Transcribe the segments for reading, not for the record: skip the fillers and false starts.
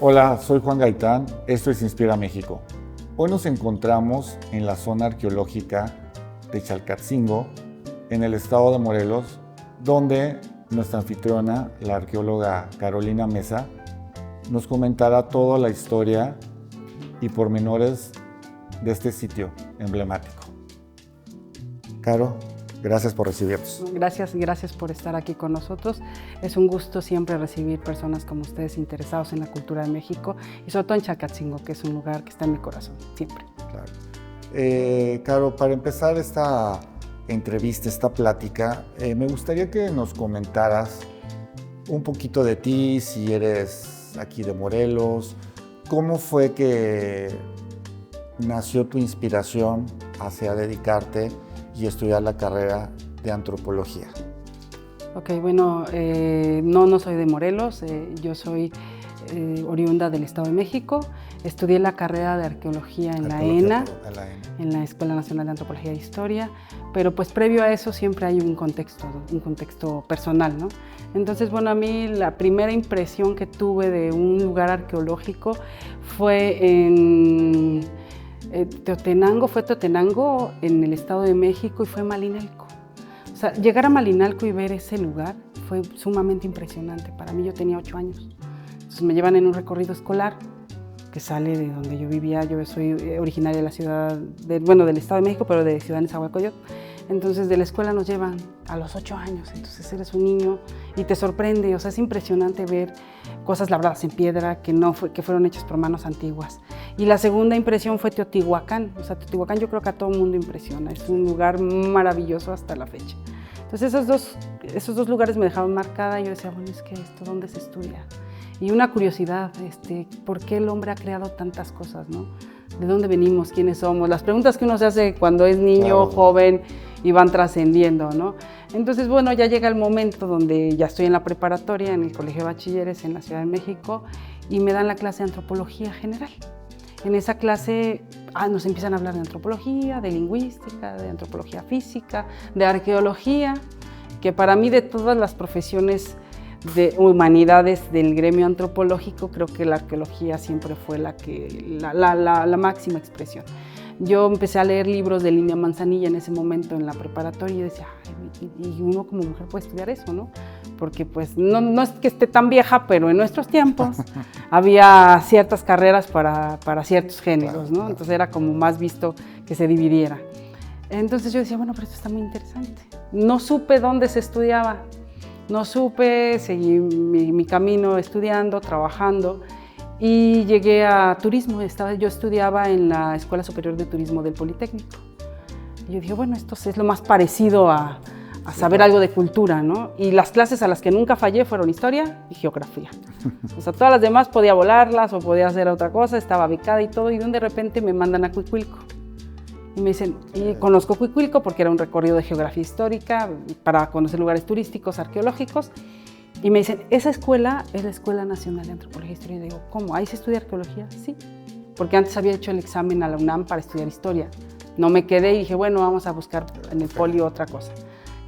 Hola, soy Juan Gaitán, esto es Inspira México. Hoy nos encontramos en la zona arqueológica de Chalcatzingo, en el estado de Morelos, donde nuestra anfitriona, la arqueóloga Carolina Mesa, nos comentará toda la historia y pormenores de este sitio emblemático. Caro, gracias por recibirnos. Gracias por estar aquí con nosotros. Es un gusto siempre recibir personas como ustedes interesados en la cultura de México y sobre todo en Chalcatzingo, que es un lugar que está en mi corazón, siempre. Claro. Caro, para empezar esta entrevista, esta plática, me gustaría que nos comentaras un poquito de ti, si eres aquí de Morelos, cómo fue que nació tu inspiración hacia dedicarte y estudiar la carrera de antropología. Ok, bueno, no soy de Morelos, yo soy oriunda del Estado de México. Estudié la carrera de arqueología en la ENA, en la Escuela Nacional de Antropología e Historia, pero pues previo a eso siempre hay un contexto personal, ¿no? Entonces, bueno, a mí la primera impresión que tuve de un lugar arqueológico fue en Teotenango, en el Estado de México, y fue Malinalco. O sea, llegar a Malinalco y ver ese lugar fue sumamente impresionante. Para mí, yo tenía 8 años. Entonces me llevan en un recorrido escolar que sale de donde yo vivía. Yo soy originaria de la ciudad, del Estado de México, pero de Ciudad Nezahualcóyotl. Entonces de la escuela nos llevan a los 8 años, entonces eres un niño y te sorprende, o sea, es impresionante ver cosas labradas en piedra que fueron hechas por manos antiguas. Y la segunda impresión fue Teotihuacán, o sea, Teotihuacán yo creo que a todo el mundo impresiona, es un lugar maravilloso hasta la fecha. Entonces esos dos lugares me dejaron marcada y yo decía, bueno, es que esto, ¿dónde se estudia? Y una curiosidad, ¿por qué el hombre ha creado tantas cosas, no? ¿De dónde venimos? ¿Quiénes somos? Las preguntas que uno se hace cuando es niño, claro, joven, y van trascendiendo, ¿no? Entonces, bueno, ya llega el momento donde ya estoy en la preparatoria, en el Colegio de Bachilleres en la Ciudad de México, y me dan la clase de Antropología General. En esa clase nos empiezan a hablar de antropología, de lingüística, de antropología física, de arqueología, que para mí de todas las profesiones de humanidades del gremio antropológico, creo que la arqueología siempre fue la máxima expresión. Yo empecé a leer libros de Lilia Manzanilla en ese momento en la preparatoria y decía, ay, y uno como mujer puede estudiar eso, ¿no? Porque pues no es que esté tan vieja, pero en nuestros tiempos había ciertas carreras para ciertos géneros, ¿no? Entonces era como más visto que se dividiera. Entonces yo decía, bueno, pero esto está muy interesante. No supe dónde se estudiaba, no supe, seguí mi camino estudiando, trabajando. Y llegué a turismo, yo estudiaba en la Escuela Superior de Turismo del Politécnico. Y yo dije, bueno, esto es lo más parecido a saber algo de cultura, ¿no? Y las clases a las que nunca fallé fueron historia y geografía. O sea, todas las demás podía volarlas o podía hacer otra cosa, estaba becada y todo, y de repente me mandan a Cuicuilco. Y me dicen, y conozco Cuicuilco porque era un recorrido de geografía histórica para conocer lugares turísticos, arqueológicos. Y me dicen, esa escuela es la Escuela Nacional de Antropología e Historia. Y digo, ¿cómo? ¿Ahí se estudia arqueología? Sí, porque antes había hecho el examen a la UNAM para estudiar historia. No me quedé y dije, bueno, vamos a buscar en el poli otra cosa,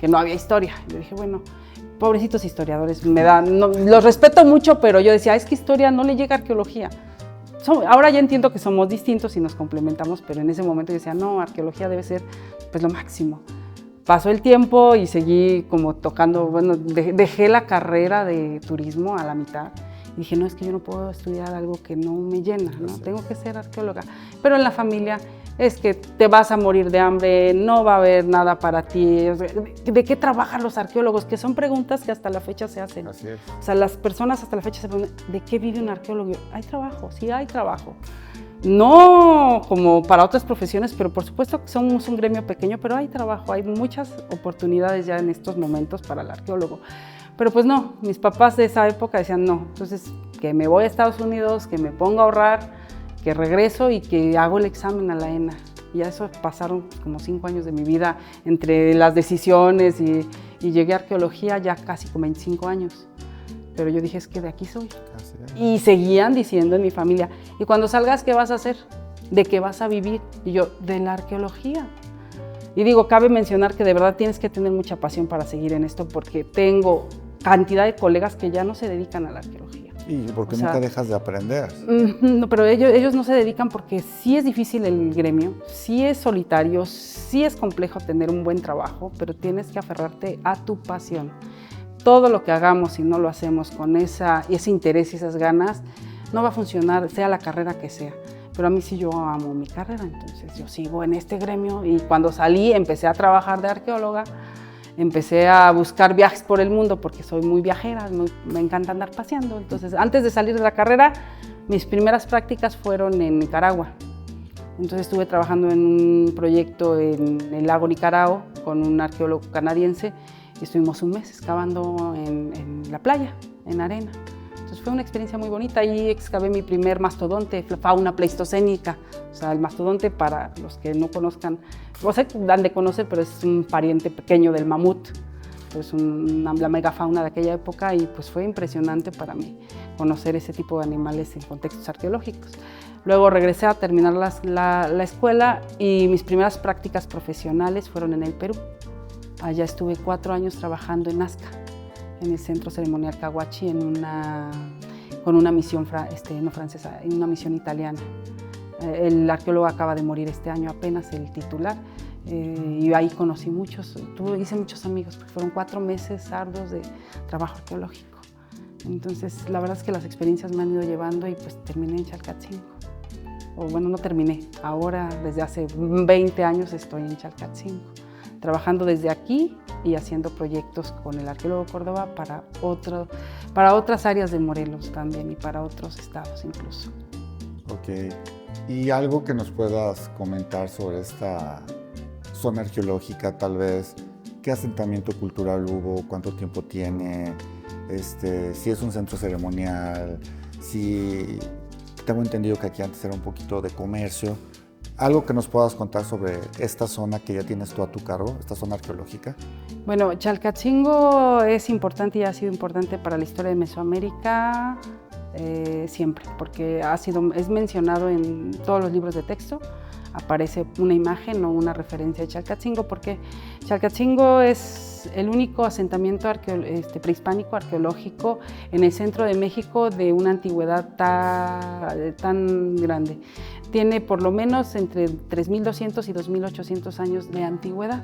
que no había historia. Y yo dije, bueno, pobrecitos historiadores, los respeto mucho, pero yo decía, es que historia no le llega a arqueología. Ahora ya entiendo que somos distintos y nos complementamos, pero en ese momento yo decía, no, arqueología debe ser pues lo máximo. Pasó el tiempo y seguí como tocando, bueno, dejé la carrera de turismo a la mitad y dije, no, es que yo no puedo estudiar algo que no me llena, ¿no? Tengo que ser arqueóloga. Pero en la familia es que te vas a morir de hambre, no va a haber nada para ti. ¿De qué trabajan los arqueólogos? Que son preguntas que hasta la fecha se hacen. Así es. O sea, las personas hasta la fecha se preguntan, ¿de qué vive un arqueólogo? Hay trabajo, sí hay trabajo. No como para otras profesiones, pero por supuesto que somos un gremio pequeño, pero hay trabajo, hay muchas oportunidades ya en estos momentos para el arqueólogo. Pero pues no, mis papás de esa época decían no, entonces que me voy a Estados Unidos, que me ponga a ahorrar, que regreso y que hago el examen a la ENA. Y a eso pasaron como 5 años de mi vida entre las decisiones y llegué a arqueología ya casi con 25 años. Pero yo dije, es que de aquí soy. Y seguían diciendo en mi familia, ¿y cuando salgas qué vas a hacer? ¿De qué vas a vivir? Y yo, de la arqueología. Y digo, cabe mencionar que de verdad tienes que tener mucha pasión para seguir en esto, porque tengo cantidad de colegas que ya no se dedican a la arqueología. Y porque O nunca sea, dejas de aprender. No, pero ellos no se dedican porque sí es difícil el gremio, sí es solitario, sí es complejo tener un buen trabajo, pero tienes que aferrarte a tu pasión. Todo lo que hagamos, si no lo hacemos con ese interés y esas ganas, no va a funcionar, sea la carrera que sea. Pero a mí sí yo amo mi carrera, entonces yo sigo en este gremio y cuando salí empecé a trabajar de arqueóloga, empecé a buscar viajes por el mundo porque soy muy viajera, me encanta andar paseando. Entonces, antes de salir de la carrera, mis primeras prácticas fueron en Nicaragua. Entonces estuve trabajando en un proyecto en el lago Nicarao con un arqueólogo canadiense y estuvimos un mes excavando en la playa, en arena. Entonces fue una experiencia muy bonita. Ahí excavé mi primer mastodonte, fauna pleistocénica. O sea, el mastodonte, para los que no conozcan, no sé, dan de conocer, pero es un pariente pequeño del mamut. Pues la megafauna de aquella época y pues fue impresionante para mí conocer ese tipo de animales en contextos arqueológicos. Luego regresé a terminar la escuela y mis primeras prácticas profesionales fueron en el Perú. Allá estuve 4 años trabajando en Nazca, en el Centro Ceremonial Cahuachi, con una misión no francesa, en una misión italiana. El arqueólogo acaba de morir este año apenas, el titular, y ahí conocí hice muchos amigos, porque fueron 4 meses arduos de trabajo arqueológico. Entonces, la verdad es que las experiencias me han ido llevando y pues terminé en Chalcatzingo. O bueno, no terminé, ahora desde hace 20 años estoy en Chalcatzingo, trabajando desde aquí y haciendo proyectos con el arqueólogo Córdoba para otras áreas de Morelos también y para otros estados incluso. Ok. ¿Y algo que nos puedas comentar sobre esta zona arqueológica, tal vez? ¿Qué asentamiento cultural hubo? ¿Cuánto tiempo tiene? Si es un centro ceremonial, si tengo entendido que aquí antes era un poquito de comercio. ¿Algo que nos puedas contar sobre esta zona que ya tienes tú a tu cargo, esta zona arqueológica? Bueno, Chalcatzingo es importante y ha sido importante para la historia de Mesoamérica siempre, porque es mencionado en todos los libros de texto. Aparece una imagen o una referencia de Chalcatzingo, porque Chalcatzingo es el único asentamiento prehispánico arqueológico en el centro de México de una antigüedad tan grande. Tiene por lo menos entre 3.200 y 2.800 años de antigüedad.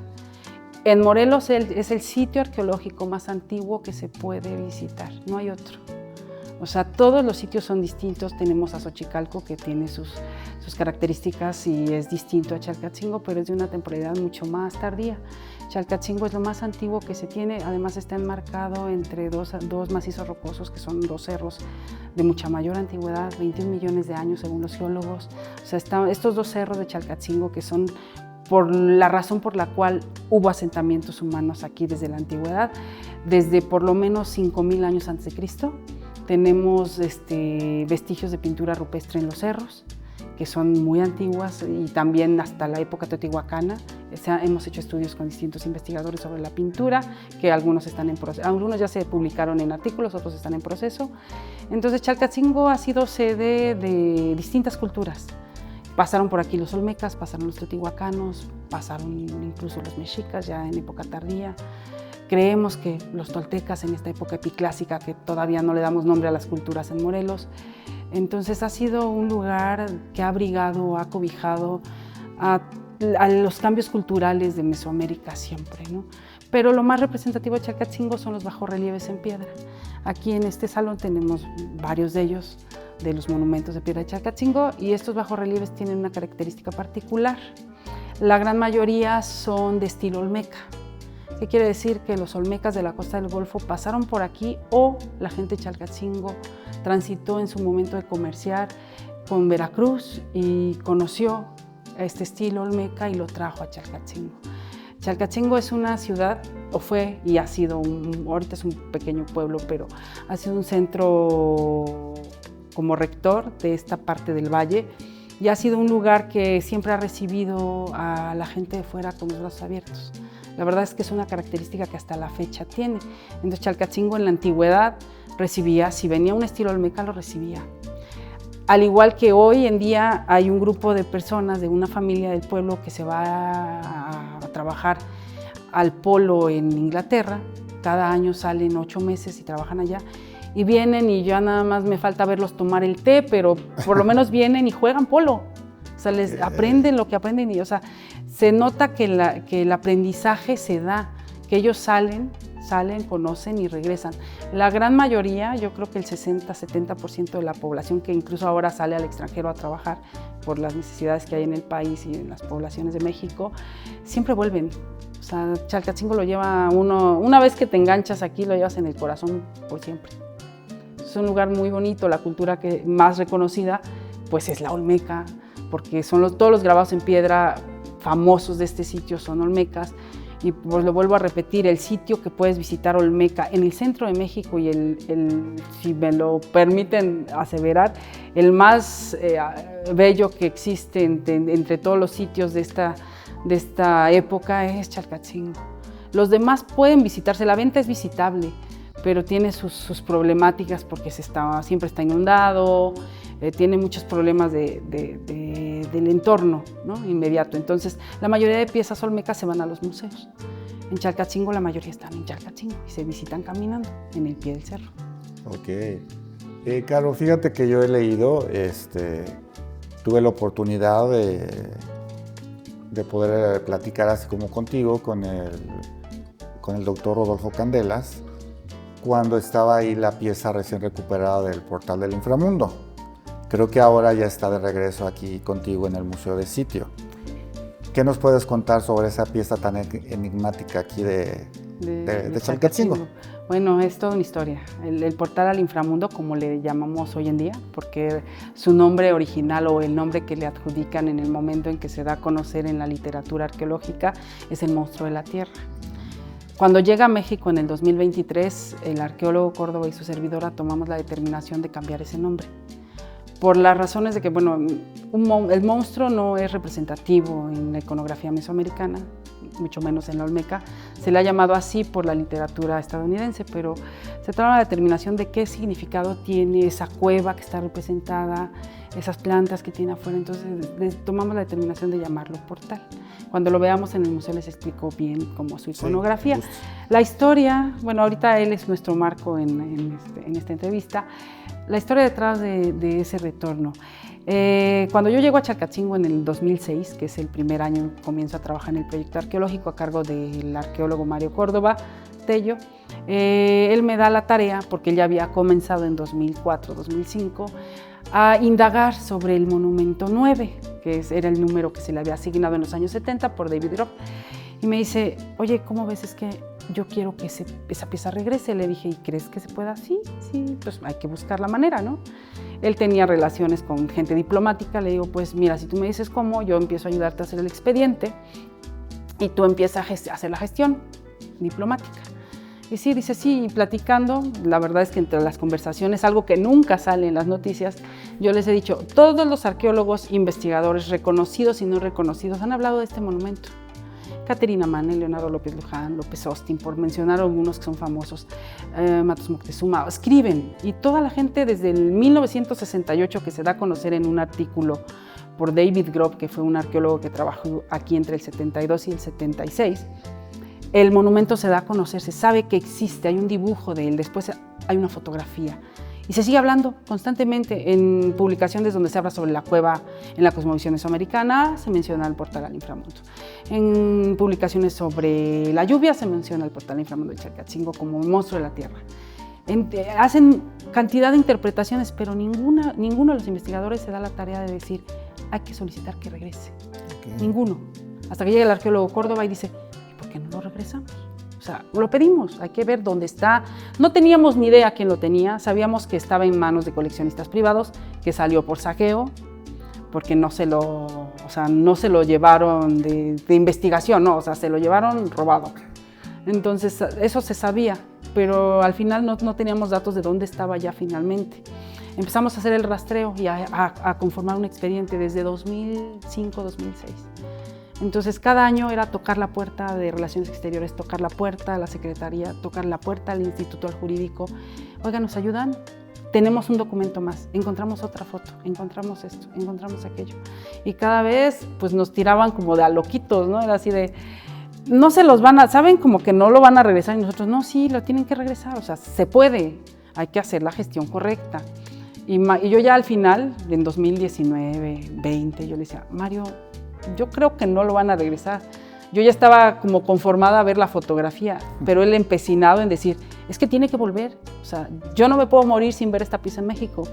En Morelos es el sitio arqueológico más antiguo que se puede visitar, no hay otro. O sea, todos los sitios son distintos. Tenemos a Xochicalco, que tiene sus características y es distinto a Chalcatzingo, pero es de una temporalidad mucho más tardía. Chalcatzingo es lo más antiguo que se tiene, además está enmarcado entre dos macizos rocosos, que son 2 cerros de mucha mayor antigüedad, 21 millones de años según los geólogos. O sea, estos 2 cerros de Chalcatzingo, que son por la razón por la cual hubo asentamientos humanos aquí desde la antigüedad, desde por lo menos 5.000 años antes de Cristo. Tenemos vestigios de pintura rupestre en los cerros, que son muy antiguas, y también hasta la época teotihuacana. Hemos hecho estudios con distintos investigadores sobre la pintura, que algunos están en proceso, algunos ya se publicaron en artículos, otros están en proceso. Entonces Chalcatzingo ha sido sede de distintas culturas. Pasaron por aquí los olmecas, pasaron los teotihuacanos, pasaron incluso los mexicas ya en época tardía. Creemos que los toltecas en esta época epiclásica, que todavía no le damos nombre a las culturas en Morelos. Entonces ha sido un lugar que ha abrigado, ha cobijado a los cambios culturales de Mesoamérica siempre, ¿no? Pero lo más representativo de Chalcatzingo son los bajorrelieves en piedra. Aquí en este salón tenemos varios de ellos, de los monumentos de piedra de Chalcatzingo, y estos bajorrelieves tienen una característica particular. La gran mayoría son de estilo olmeca. ¿Qué quiere decir? Que los olmecas de la costa del Golfo pasaron por aquí, o la gente de Chalcatzingo transitó en su momento de comerciar con Veracruz y conoció este estilo olmeca y lo trajo a Chalcatzingo. Chalcatzingo es una ciudad, o fue y ha sido, ahorita es un pequeño pueblo, pero ha sido un centro como rector de esta parte del valle, y ha sido un lugar que siempre ha recibido a la gente de fuera con los brazos abiertos. La verdad es que es una característica que hasta la fecha tiene. Entonces Chalcatzingo en la antigüedad recibía, si venía un estilo olmeca, lo recibía. Al igual que hoy en día hay un grupo de personas de una familia del pueblo que se va a trabajar al polo en Inglaterra. Cada año salen 8 meses y trabajan allá. y vienen y ya nada más me falta verlos tomar el té, pero por lo menos vienen y juegan polo. O sea, les aprenden lo que aprenden y, o sea, se nota que el aprendizaje se da, que ellos salen, conocen y regresan. La gran mayoría, yo creo que el 60-70% de la población que incluso ahora sale al extranjero a trabajar por las necesidades que hay en el país y en las poblaciones de México, siempre vuelven. O sea, Chalcatzingo lo lleva uno, una vez que te enganchas aquí, lo llevas en el corazón por siempre. Es un lugar muy bonito, la cultura que más reconocida pues es la Olmeca, porque son todos los grabados en piedra famosos de este sitio son olmecas. Y pues lo vuelvo a repetir, el sitio que puedes visitar Olmeca en el centro de México y si me lo permiten aseverar, el más bello que existe entre todos los sitios de esta época es Chalcatzingo. Los demás pueden visitarse, la venta es visitable, pero tiene sus problemáticas porque siempre está inundado, tiene muchos problemas del entorno, ¿no? Inmediato. Entonces, la mayoría de piezas olmecas se van a los museos. En Chalcatzingo la mayoría están en Chalcatzingo y se visitan caminando en el pie del cerro. Ok. Caro, fíjate que yo he leído, tuve la oportunidad de poder platicar así como contigo con el doctor Rodolfo Candelas cuando estaba ahí la pieza recién recuperada del Portal del Inframundo. Creo que ahora ya está de regreso aquí contigo en el Museo de Sitio. ¿Qué nos puedes contar sobre esa pieza tan enigmática aquí de Chalcatzingo? Bueno, es toda una historia. El Portal al Inframundo, como le llamamos hoy en día, porque su nombre original o el nombre que le adjudican en el momento en que se da a conocer en la literatura arqueológica es el monstruo de la Tierra. Cuando llega a México en el 2023, el arqueólogo Córdoba y su servidora tomamos la determinación de cambiar ese nombre. Por las razones de que, bueno, el monstruo no es representativo en la iconografía mesoamericana, mucho menos en la Olmeca. Se le ha llamado así por la literatura estadounidense, pero se toma la determinación de qué significado tiene esa cueva que está representada, esas plantas que tiene afuera. Entonces tomamos la determinación de llamarlo portal. Cuando lo veamos en el museo les explico bien cómo su iconografía. Sí, la historia, bueno, ahorita él es nuestro marco en esta entrevista. La historia detrás de ese retorno. Cuando yo llego a Chalcatzingo en el 2006, que es el primer año que comienzo a trabajar en el proyecto arqueológico a cargo del arqueólogo Mario Córdoba Tello, él me da la tarea, porque él ya había comenzado en 2004-2005, a indagar sobre el monumento 9, que era el número que se le había asignado en los años 70 por David Groff. Y me dice, oye, ¿cómo ves? Es que yo quiero que esa pieza regrese. Le dije, ¿y crees que se pueda? Sí, pues hay que buscar la manera, ¿no? Él tenía relaciones con gente diplomática. Le digo, pues mira, si tú me dices cómo, yo empiezo a ayudarte a hacer el expediente y tú empiezas a hacer la gestión diplomática. Y sí, dice, sí, y platicando, la verdad es que entre las conversaciones, algo que nunca sale en las noticias, yo les he dicho, todos los arqueólogos, investigadores reconocidos y no reconocidos han hablado de este monumento. Caterina Mann, Leonardo López Luján, López Austin, por mencionar algunos que son famosos, Matos Moctezuma, escriben. Y toda la gente desde el 1968, que se da a conocer en un artículo por David Groff, que fue un arqueólogo que trabajó aquí entre el 72 y el 76, el monumento se da a conocer, se sabe que existe, hay un dibujo de él, después hay una fotografía. Y se sigue hablando constantemente en publicaciones donde se habla sobre la cueva en la cosmovisión mesoamericana, se menciona el portal al inframundo. En publicaciones sobre la lluvia se menciona el portal al inframundo de Chalcatzingo como un monstruo de la tierra. Hacen cantidad de interpretaciones, pero ninguno de los investigadores se da la tarea de decir, hay que solicitar que regrese. Okay. Ninguno. Hasta que llega el arqueólogo Córdoba y dice, ¿y por qué no lo regresamos? O sea, lo pedimos, hay que ver dónde está. No teníamos ni idea quién lo tenía, sabíamos que estaba en manos de coleccionistas privados, que salió por saqueo, porque no se lo llevaron de investigación, no, o sea, se lo llevaron robado. Entonces, eso se sabía, pero al final no teníamos datos de dónde estaba ya finalmente. Empezamos a hacer el rastreo y a conformar un expediente desde 2005-2006. Entonces, cada año era tocar la puerta de Relaciones Exteriores, tocar la puerta a la Secretaría, tocar la puerta al Instituto Jurídico. Oiga, ¿nos ayudan? Tenemos un documento más, encontramos otra foto, encontramos esto, encontramos aquello. Y cada vez, pues, nos tiraban como de a loquitos, ¿no? Era así de, no se los van a, saben como que no lo van a regresar y nosotros, no, sí, lo tienen que regresar, o sea, se puede. hay que hacer la gestión correcta. Y yo ya al final, en 2019, 20, yo le decía, Mario, yo creo que no lo van a regresar. Yo ya estaba como conformada a ver la fotografía, pero él empecinado en decir, es que tiene que volver. O sea, yo no me puedo morir sin ver esta pieza en México.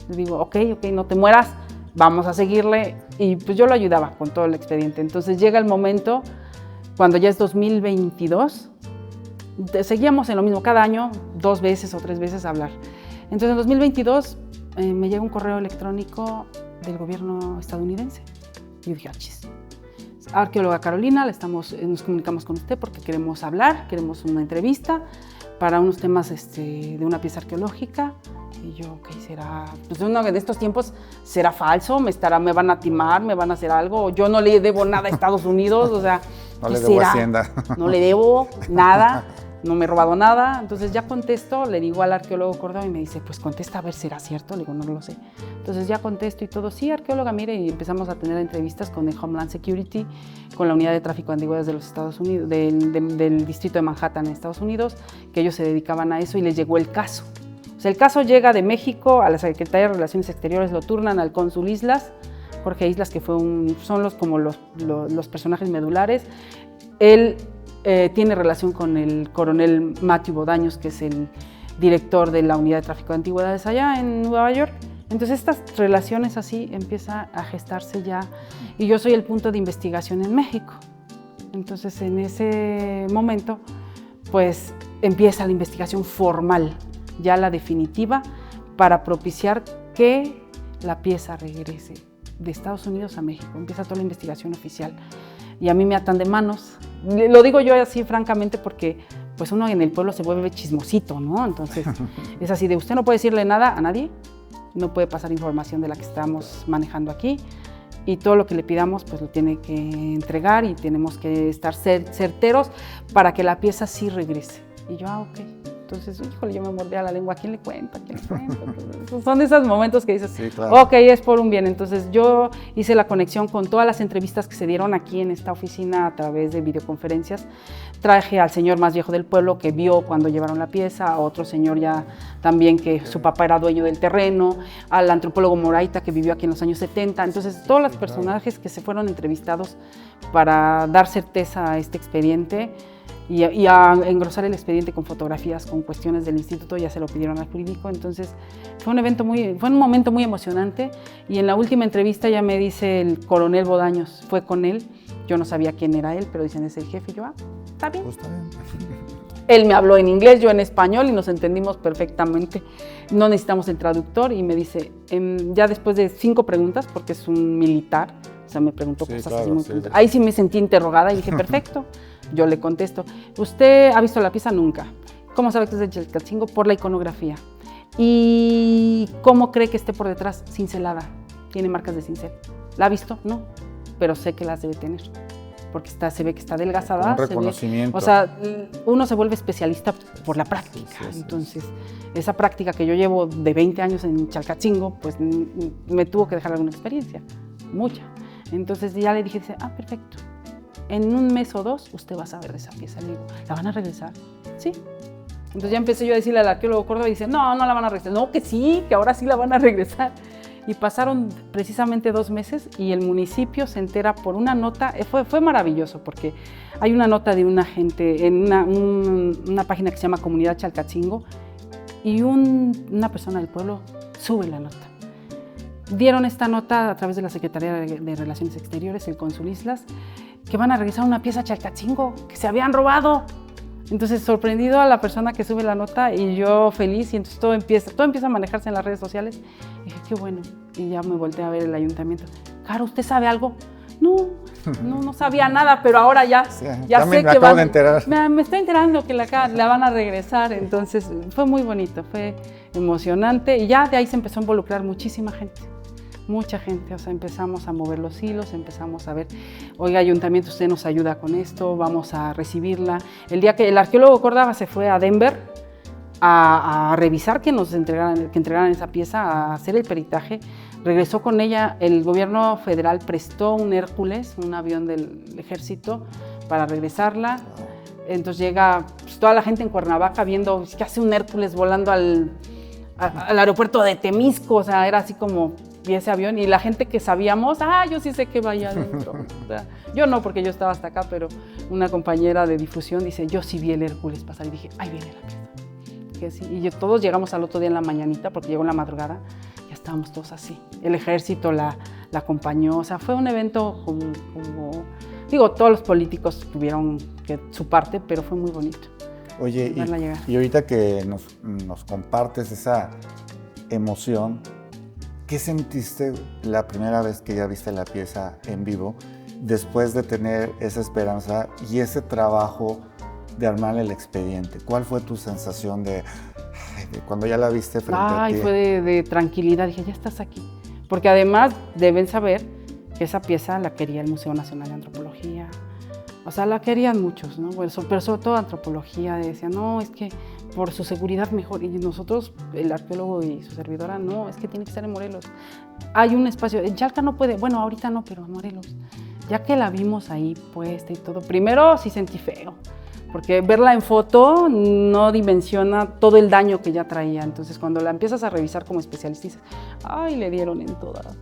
Le digo, ok, no te mueras, vamos a seguirle. Y pues yo lo ayudaba con todo el expediente. Entonces llega el momento, cuando ya es 2022, seguíamos en lo mismo, cada año, 2 veces o 3 veces a hablar. Entonces en 2022 me llega un correo electrónico del gobierno estadounidense. Y yo dije, chis. Arqueóloga Carolina, nos comunicamos con usted porque queremos hablar, queremos una entrevista para unos temas de una pieza arqueológica. Y yo, ¿qué será? Pues uno de estos tiempos, ¿será falso? ¿Me van a timar? ¿Me van a hacer algo? Yo no le debo nada a Estados Unidos, o sea, no ¿qué le debo será? Hacienda. No le debo nada, no me he robado nada. Entonces ya contesto, le digo al arqueólogo Córdoba y me dice, pues contesta a ver, ¿será cierto? Le digo, no lo sé. Entonces ya contesto y todo, sí, arqueóloga, mire, y empezamos a tener entrevistas con el Homeland Security, con la Unidad de Tráfico de Antigüedades de los Estados Unidos, del distrito de Manhattan en Estados Unidos, que ellos se dedicaban a eso y les llegó el caso. O sea, el caso llega de México a la Secretaría de Relaciones Exteriores, lo turnan al cónsul Islas, Jorge Islas, que son como los personajes medulares. Él tiene relación con el coronel Matthew Bodaños, que es el director de la Unidad de Tráfico de Antigüedades allá en Nueva York. Entonces estas relaciones así empiezan a gestarse ya, y yo soy el punto de investigación en México. Entonces en ese momento pues empieza la investigación formal, ya la definitiva, para propiciar que la pieza regrese de Estados Unidos a México. Empieza toda la investigación oficial y a mí me atan de manos. Lo digo yo así francamente porque pues uno en el pueblo se vuelve chismosito, ¿no? Entonces es así de, usted no puede decirle nada a nadie, no puede pasar información de la que estamos manejando aquí, y todo lo que le pidamos pues lo tiene que entregar y tenemos que estar certeros para que la pieza sí regrese. Y yo, ok. Entonces, híjole, yo me mordía la lengua, ¿a quién le cuento? ¿A quién le cuento? Son de esos momentos que dices, sí, claro. Ok, es por un bien. Entonces yo hice la conexión con todas las entrevistas que se dieron aquí en esta oficina a través de videoconferencias. Traje al señor más viejo del pueblo que vio cuando llevaron la pieza, a otro señor ya también que su papá era dueño del terreno, al antropólogo Moraita que vivió aquí en los años 70. Entonces todos los personajes que se fueron entrevistados para dar certeza a este expediente y a engrosar el expediente con fotografías, con cuestiones del instituto, ya se lo pidieron al jurídico. Entonces fue un momento muy emocionante, y en la última entrevista ya me dice el coronel Bodaños, fue con él, yo no sabía quién era él, pero dicen es el jefe, y yo, está bien. Pues está bien. Él me habló en inglés, yo en español, y nos entendimos perfectamente, no necesitamos el traductor, y me dice, ya después de 5 preguntas, porque es un militar, o sea, me preguntó cosas así muy puntuales. Ahí sí me sentí interrogada y dije, perfecto. Yo le contesto, ¿usted ha visto la pieza? Nunca. ¿Cómo sabe que es de Chalcatzingo? Por la iconografía. ¿Y cómo cree que esté por detrás? Cincelada. Tiene marcas de cincel. ¿La ha visto? No. Pero sé que las debe tener. Porque se ve que está adelgazada. Un reconocimiento. O sea, uno se vuelve especialista por la práctica. Sí. Entonces, esa práctica que yo llevo de 20 años en Chalcatzingo, pues me tuvo que dejar alguna experiencia. Mucha. Entonces ya le dije, perfecto. En 1 mes o 2 usted va a saber de esa pieza. Le digo, ¿la van a regresar? Sí. Entonces ya empecé yo a decirle al arqueólogo Córdoba y dice, no la van a regresar. No, que sí, que ahora sí la van a regresar. Y pasaron precisamente 2 meses y el municipio se entera por una nota. Fue maravilloso porque hay una nota de una gente en una página que se llama Comunidad Chalcatzingo, y una persona del pueblo sube la nota. Dieron esta nota a través de la Secretaría de Relaciones Exteriores, el cónsul Islas, que van a regresar una pieza a Chalcatzingo, que se habían robado. Entonces, sorprendido a la persona que sube la nota y yo feliz, y entonces todo empieza a manejarse en las redes sociales. Y dije, qué bueno. Y ya me volteé a ver el ayuntamiento. Caro, ¿usted sabe algo? No sabía nada, pero ahora ya sé que van. Me estoy enterando que la van a regresar. Entonces, fue muy bonito, fue emocionante. Y ya de ahí se empezó a involucrar muchísima gente. Mucha gente, o sea, empezamos a mover los hilos, empezamos a ver, oiga, ayuntamiento, usted nos ayuda con esto, vamos a recibirla. El día que el arqueólogo Córdoba se fue a Denver a revisar que entregaran esa pieza, a hacer el peritaje, regresó con ella, el gobierno federal prestó un Hércules, un avión del ejército, para regresarla. Entonces llega pues toda la gente en Cuernavaca viendo qué hace un Hércules volando al aeropuerto de Temisco, o sea, era así como vi ese avión y la gente que sabíamos, yo sí sé que vaya adentro. O sea, yo no, porque yo estaba hasta acá, pero una compañera de difusión dice, yo sí vi el Hércules pasar y dije, ahí viene la pieza. Que sí. Y todos llegamos al otro día en la mañanita, porque llegó en la madrugada, ya estábamos todos así. El ejército la acompañó, o sea, fue un evento como digo, todos los políticos tuvieron su parte, pero fue muy bonito. Oye, y ahorita que nos compartes esa emoción, ¿qué sentiste la primera vez que ya viste la pieza en vivo, después de tener esa esperanza y ese trabajo de armar el expediente? ¿Cuál fue tu sensación de cuando ya la viste frente a ti? Fue de tranquilidad, dije, ya estás aquí. Porque además deben saber que esa pieza la quería el Museo Nacional de Antropología. O sea, la querían muchos, ¿no? Pero sobre todo antropología, decían, no, es que por su seguridad mejor. Y nosotros, el arqueólogo y su servidora, no, es que tiene que estar en Morelos. Hay un espacio, en Chalca no puede, bueno, ahorita no, pero en Morelos. Ya que la vimos ahí puesta y todo, primero sí sentí feo, porque verla en foto no dimensiona todo el daño que ya traía. Entonces, cuando la empiezas a revisar como especialista, dices, le dieron en todas.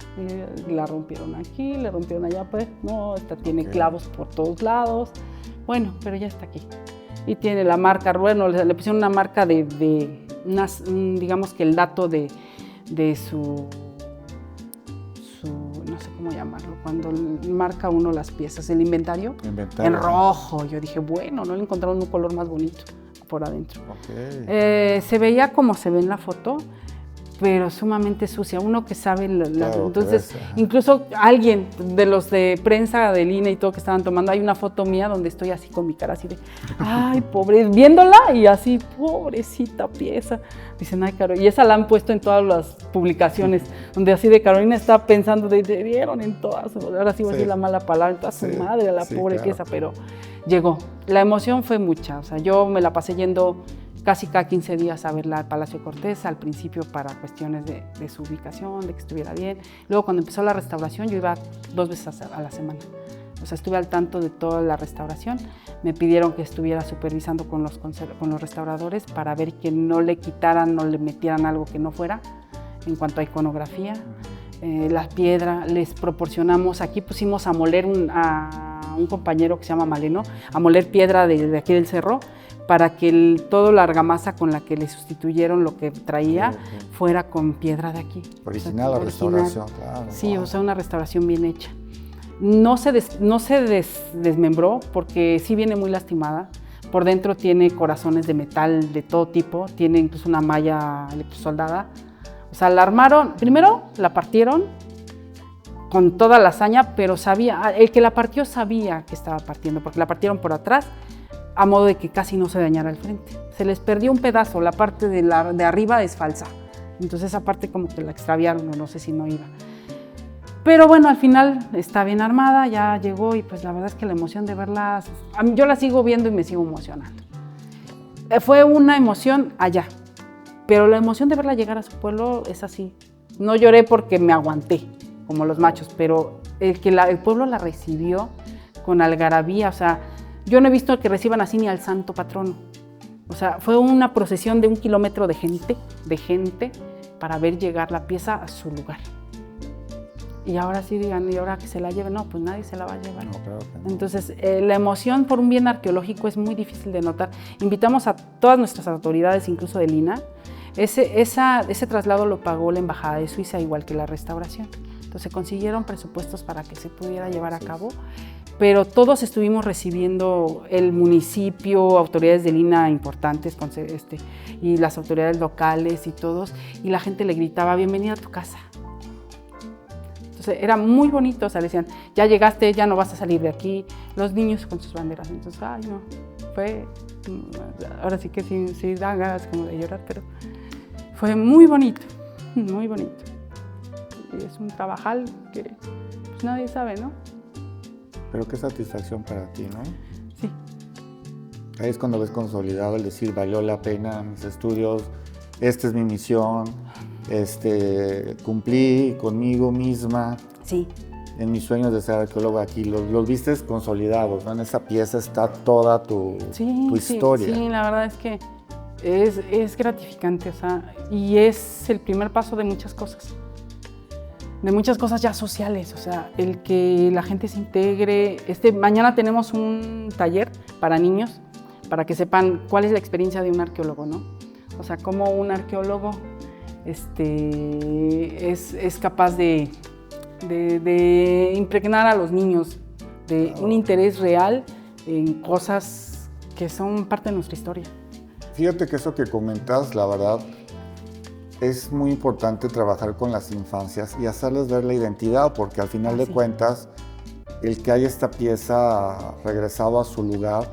La rompieron aquí, le rompieron allá, pues, no, esta tiene clavos por todos lados. Bueno, pero ya está aquí. Y tiene la marca, bueno, le pusieron una marca digamos que el dato de su, no sé cómo llamarlo, cuando marca uno las piezas, el inventario. En rojo. Yo dije, bueno, no le encontraron un color más bonito por adentro. Okay. Se veía como se ve en la foto, pero sumamente sucia. Uno que sabe, Claro, entonces, incluso alguien de los de prensa del INE y todo que estaban tomando, hay una foto mía donde estoy así con mi cara así de, pobre, viéndola y así, pobrecita pieza. Dicen, Caro, y esa la han puesto en todas las publicaciones, donde así de Carolina está pensando, te dieron en todas, ahora sí voy a decir la mala palabra, en toda su madre, a la pobre pieza, pero llegó. La emoción fue mucha, o sea, yo me la pasé yendo casi cada 15 días a verla al Palacio Cortés, al principio para cuestiones de su ubicación, de que estuviera bien. Luego cuando empezó la restauración yo iba 2 veces a la semana. O sea, estuve al tanto de toda la restauración. Me pidieron que estuviera supervisando con los restauradores para ver que no le quitaran, no le metieran algo que no fuera en cuanto a iconografía. La piedra, les proporcionamos, aquí pusimos a moler a un compañero que se llama Maleno, a moler piedra de aquí del cerro, para que toda la argamasa con la que le sustituyeron lo que traía fuera con piedra de aquí. Original, o sea, la restauración, claro. Sí, o sea, una restauración bien hecha. No se desmembró porque sí viene muy lastimada. Por dentro tiene corazones de metal de todo tipo, tiene incluso una malla electrosoldada. O sea, la armaron, primero la partieron con toda la hazaña, pero el que la partió sabía que estaba partiendo, porque la partieron por atrás, a modo de que casi no se dañara el frente. Se les perdió un pedazo, la parte de arriba es falsa. Entonces esa parte como que la extraviaron, o no sé si no iba. Pero bueno, al final está bien armada, ya llegó y pues la verdad es que la emoción de verla, yo la sigo viendo y me sigo emocionando. Fue una emoción allá, pero la emoción de verla llegar a su pueblo es así. No lloré porque me aguanté, como los machos, pero el pueblo la recibió con algarabía, o sea, yo no he visto que reciban así ni al santo patrono. O sea, fue una procesión de 1 kilómetro de gente para ver llegar la pieza a su lugar. Y ahora sí digan, ¿y ahora que se la lleven? No, pues nadie se la va a llevar. No, claro que no. Entonces, la emoción por un bien arqueológico es muy difícil de notar. Invitamos a todas nuestras autoridades, incluso del INAH. Ese traslado lo pagó la Embajada de Suiza, igual que la restauración. Entonces, se consiguieron presupuestos para que se pudiera llevar a cabo. Pero todos estuvimos recibiendo el municipio, autoridades del INAH importantes, y las autoridades locales y todos, y la gente le gritaba, bienvenida a tu casa. Entonces era muy bonito, o sea, decían, ya llegaste, ya no vas a salir de aquí, los niños con sus banderas. Entonces, ahora sí que sí dan ganas como de llorar, pero fue muy bonito, muy bonito. Y es un trabajal que pues, nadie sabe, ¿no? Pero qué satisfacción para ti, ¿no? Sí. Ahí es cuando ves consolidado el decir, valió la pena mis estudios, esta es mi misión, cumplí conmigo misma. Sí. en mis sueños de ser arqueólogo aquí, los vistes consolidados, ¿no? En esa pieza está toda tu historia. Sí, la verdad es que es gratificante, o sea, y es el primer paso de muchas cosas ya sociales, o sea, el que la gente se integre. Mañana tenemos un taller para niños, para que sepan cuál es la experiencia de un arqueólogo, ¿no? O sea, cómo un arqueólogo es capaz de impregnar a los niños de un interés real en cosas que son parte de nuestra historia. Fíjate que eso que comentas, la verdad, es muy importante trabajar con las infancias y hacerles ver la identidad, porque al final de cuentas, el que haya esta pieza regresado a su lugar,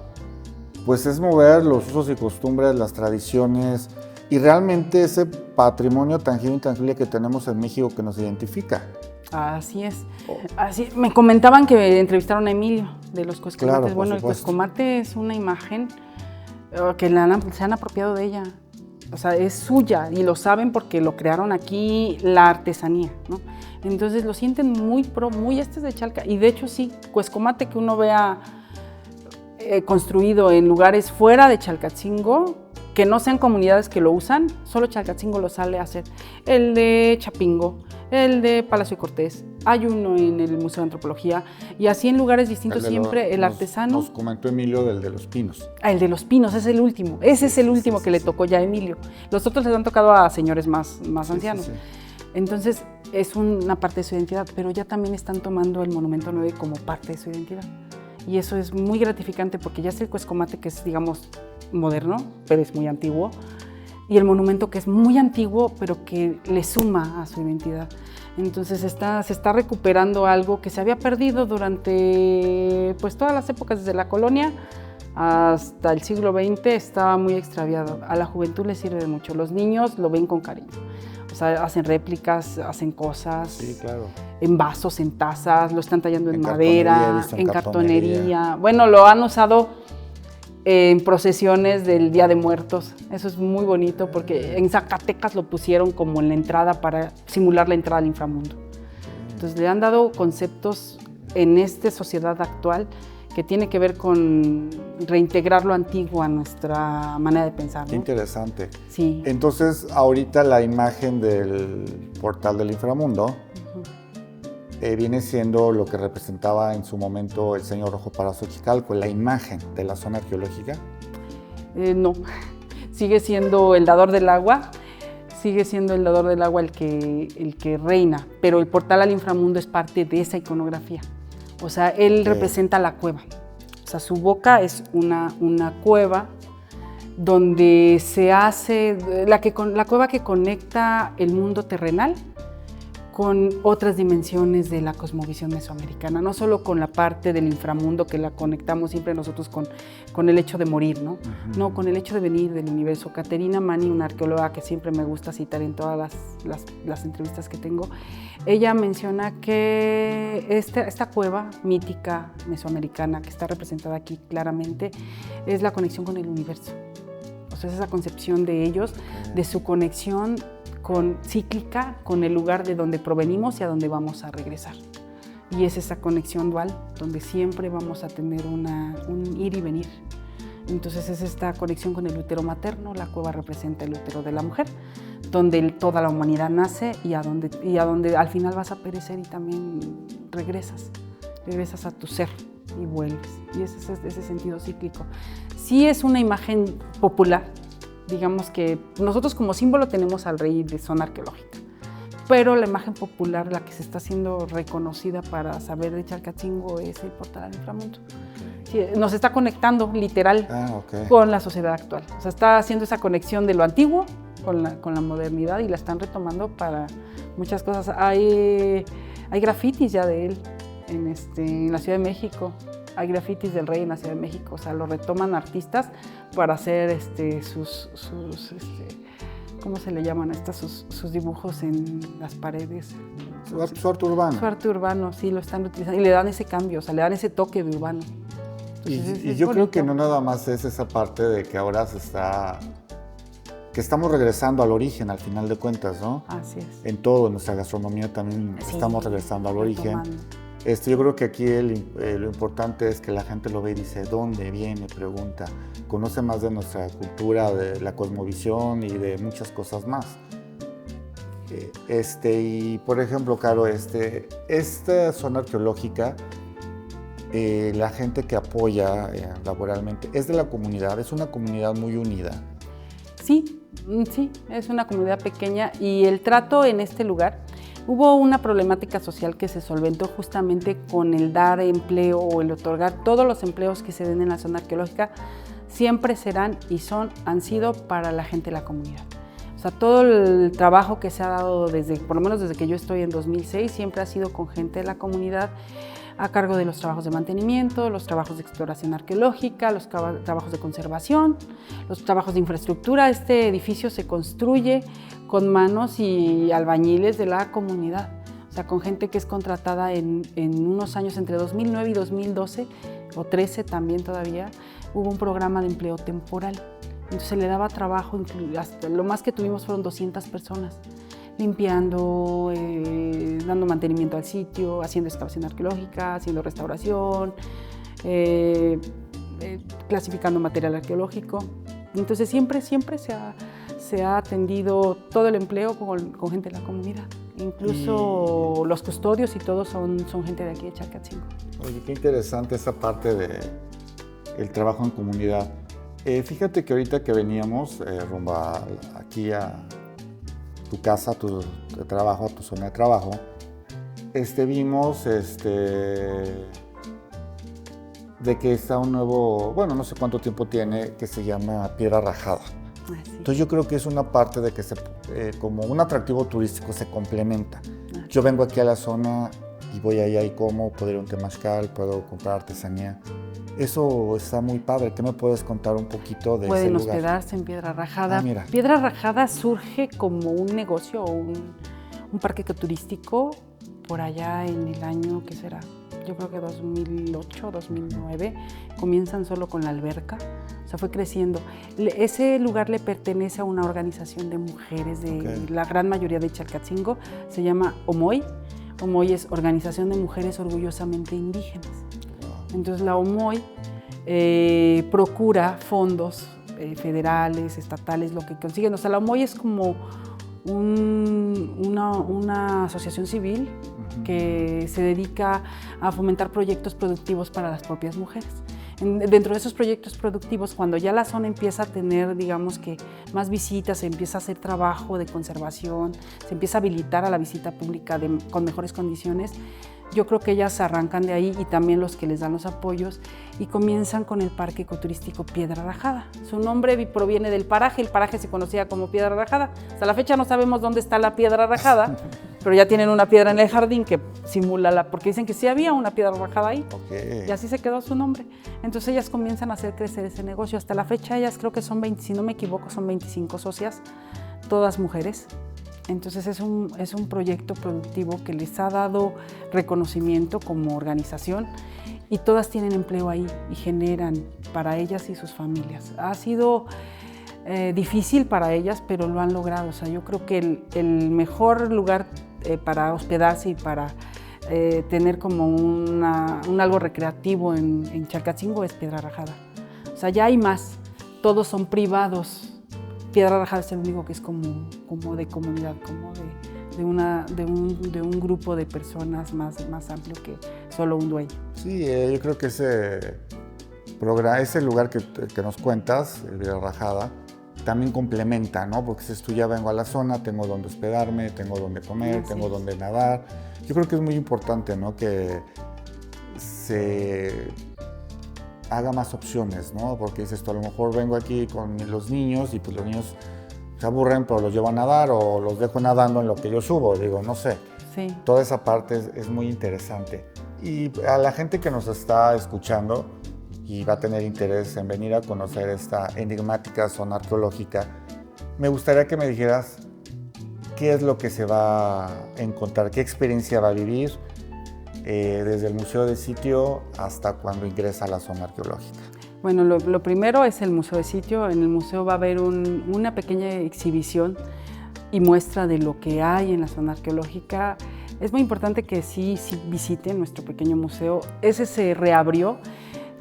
pues es mover los usos y costumbres, las tradiciones y realmente ese patrimonio tangible e intangible que tenemos en México que nos identifica. Así es. Así, me comentaban que entrevistaron a Emilio de los cuescomates. Claro, bueno, el cuescomate es una imagen que se han apropiado de ella. O sea, es suya y lo saben porque lo crearon aquí, la artesanía, ¿no? Entonces lo sienten muy de Chalca. Y de hecho sí, cuescomate que uno vea construido en lugares fuera de Chalcatzingo, que no sean comunidades que lo usan, solo Chalcatzingo lo sale a hacer. El de Chapingo, el de Palacio de Cortés, hay uno en el Museo de Antropología, y así en lugares distintos siempre el artesano. Nos comentó Emilio del de los Pinos. El de los Pinos, es el último. Ese es el último que le tocó ya a Emilio. Los otros les han tocado a señores más ancianos. Sí. Entonces, es una parte de su identidad, pero ya también están tomando el Monumento 9 como parte de su identidad. Y eso es muy gratificante porque ya es el cuescomate que es, digamos, moderno, pero es muy antiguo, y el monumento que es muy antiguo, pero que le suma a su identidad. Entonces se está recuperando algo que se había perdido durante pues, todas las épocas, desde la colonia hasta el siglo XX, estaba muy extraviado. A la juventud le sirve mucho, los niños lo ven con cariño. O sea, hacen réplicas, hacen cosas, sí, claro, en vasos, en tazas, lo están tallando en madera, en cartonería. Bueno, lo han usado en procesiones del Día de Muertos. Eso es muy bonito porque en Zacatecas lo pusieron como en la entrada para simular la entrada al inframundo. Entonces le han dado conceptos en esta sociedad actual que tiene que ver con reintegrar lo antiguo a nuestra manera de pensar, ¿no? Qué interesante. Sí. Entonces, ahorita la imagen del portal del inframundo viene siendo lo que representaba en su momento el señor Rojo para Xochicalco, la imagen de la zona arqueológica. No, sigue siendo el dador del agua, el que reina, pero el portal al inframundo es parte de esa iconografía. O sea, él representa la cueva. O sea, su boca es una cueva donde se hace, la cueva que conecta el mundo terrenal con otras dimensiones de la cosmovisión mesoamericana, no solo con la parte del inframundo que la conectamos siempre nosotros con el hecho de morir, ¿no? No, con el hecho de venir del universo. Caterina Mani, una arqueóloga que siempre me gusta citar en todas las entrevistas que tengo, ella menciona que esta cueva mítica mesoamericana que está representada aquí claramente es la conexión con el universo. O sea, es esa concepción de ellos, de su conexión cíclica con el lugar de donde provenimos y a donde vamos a regresar. Y es esa conexión dual donde siempre vamos a tener un ir y venir. Entonces es esta conexión con el útero materno. La cueva representa el útero de la mujer, donde toda la humanidad nace y a donde al final vas a perecer y también regresas a tu ser y vuelves. Y es ese sentido cíclico. Sí es una imagen popular. Digamos que nosotros como símbolo tenemos al rey de zona arqueológica, pero la imagen popular, la que se está haciendo reconocida para saber de Chalcatzingo, es el portal al inframundo. Sí, nos está conectando literal con la sociedad actual. O sea, está haciendo esa conexión de lo antiguo con la modernidad y la están retomando para muchas cosas. Hay grafitis ya de él en la Ciudad de México. Hay grafitis del rey en la Ciudad de México, o sea, lo retoman artistas para hacer ¿cómo se le llaman sus dibujos en las paredes? Su arte urbano. Su arte urbano, sí, lo están utilizando y le dan ese cambio, o sea, le dan ese toque de urbano. Entonces, y yo creo que no nada más es esa parte de que ahora que estamos regresando al origen al final de cuentas, ¿no? Así es. En todo, en nuestra gastronomía también estamos regresando al origen. Yo creo que aquí lo importante es que la gente lo ve y dice, ¿dónde viene? Pregunta. Conoce más de nuestra cultura, de la cosmovisión y de muchas cosas más. Y por ejemplo, Caro, esta zona arqueológica, la gente que apoya laboralmente es de la comunidad, es una comunidad muy unida. Sí, es una comunidad pequeña y el trato en este lugar, hubo una problemática social que se solventó justamente con el dar empleo o el otorgar todos los empleos que se den en la zona arqueológica, siempre serán y han sido para la gente de la comunidad. O sea, todo el trabajo que se ha dado por lo menos desde que yo estoy en 2006, siempre ha sido con gente de la comunidad a cargo de los trabajos de mantenimiento, los trabajos de exploración arqueológica, los trabajos de conservación, los trabajos de infraestructura. Este edificio se construye con manos y albañiles de la comunidad, o sea, con gente que es contratada en unos años entre 2009 y 2012, o 13 también todavía, hubo un programa de empleo temporal. Entonces se le daba trabajo, hasta lo más que tuvimos fueron 200 personas, limpiando, dando mantenimiento al sitio, haciendo excavación arqueológica, haciendo restauración, clasificando material arqueológico. Entonces siempre se ha atendido todo el empleo con gente de la comunidad. Incluso los custodios y todos son gente de aquí de Chalcatzingo. Oye, qué interesante esa parte del trabajo en comunidad. Fíjate que ahorita que veníamos rumbo aquí a tu casa, a tu trabajo, a tu zona de trabajo, vimos de que está un nuevo, bueno, no sé cuánto tiempo tiene, que se llama Piedra Rajada. Ah, sí. Entonces yo creo que es una parte de que como un atractivo turístico se complementa. Yo vengo aquí a la zona y voy allá y como, puedo ir a un temazcal, puedo comprar artesanía. Eso está muy padre. ¿Qué me puedes contar un poquito de ese lugar? Pueden hospedarse en Piedra Rajada. Mira. Piedra Rajada surge como un negocio o un parque turístico por allá en el año, ¿qué será? Yo creo que 2008, 2009. Comienzan solo con la alberca. O sea, fue creciendo. Ese lugar le pertenece a una organización de mujeres de la gran mayoría de Chalcatzingo. Se llama OMOI. OMOI es Organización de Mujeres Orgullosamente Indígenas. Entonces la OMOI procura fondos federales, estatales, lo que consiguen. O sea, la OMOI es como una asociación civil que se dedica a fomentar proyectos productivos para las propias mujeres. Dentro de esos proyectos productivos, cuando ya la zona empieza a tener, digamos que más visitas, se empieza a hacer trabajo de conservación, se empieza a habilitar a la visita pública con mejores condiciones, yo creo que ellas arrancan de ahí y también los que les dan los apoyos y comienzan con el parque ecoturístico Piedra Rajada. Su nombre proviene del paraje, el paraje se conocía como Piedra Rajada. Hasta la fecha no sabemos dónde está la Piedra Rajada, pero ya tienen una piedra en el jardín que simula porque dicen que sí había una piedra rajada ahí. Y así se quedó su nombre. Entonces ellas comienzan a hacer crecer ese negocio. Hasta la fecha ellas creo que son 20, si no me equivoco, son 25 socias, todas mujeres. Entonces es un proyecto productivo que les ha dado reconocimiento como organización y todas tienen empleo ahí y generan para ellas y sus familias. Ha sido difícil para ellas, pero lo han logrado. O sea, yo creo que el mejor lugar para hospedarse y para tener como un algo recreativo en Chalcatzingo es Piedra Rajada. O sea, ya hay más, todos son privados. Piedra Rajada es el único que es como de comunidad, como de un grupo de personas más amplio que solo un dueño. Sí, yo creo que ese lugar que nos cuentas, el Piedra Rajada, también complementa, ¿no? Porque si tú ya vengo a la zona, tengo donde hospedarme, tengo donde comer, tengo donde nadar. Yo creo que es muy importante, ¿no? Que se haga más opciones, ¿no? Porque dices tú, a lo mejor vengo aquí con los niños y pues los niños se aburren, pero los llevo a nadar o los dejo nadando en lo que yo subo, digo, no sé. Sí. Toda esa parte es muy interesante. Y a la gente que nos está escuchando y va a tener interés en venir a conocer esta enigmática zona arqueológica, me gustaría que me dijeras qué es lo que se va a encontrar, qué experiencia va a vivir desde el Museo de Sitio hasta cuando ingresa a la zona arqueológica. Bueno, lo primero es el Museo de Sitio. En el museo va a haber una pequeña exhibición y muestra de lo que hay en la zona arqueológica. Es muy importante que sí visiten nuestro pequeño museo. Ese se reabrió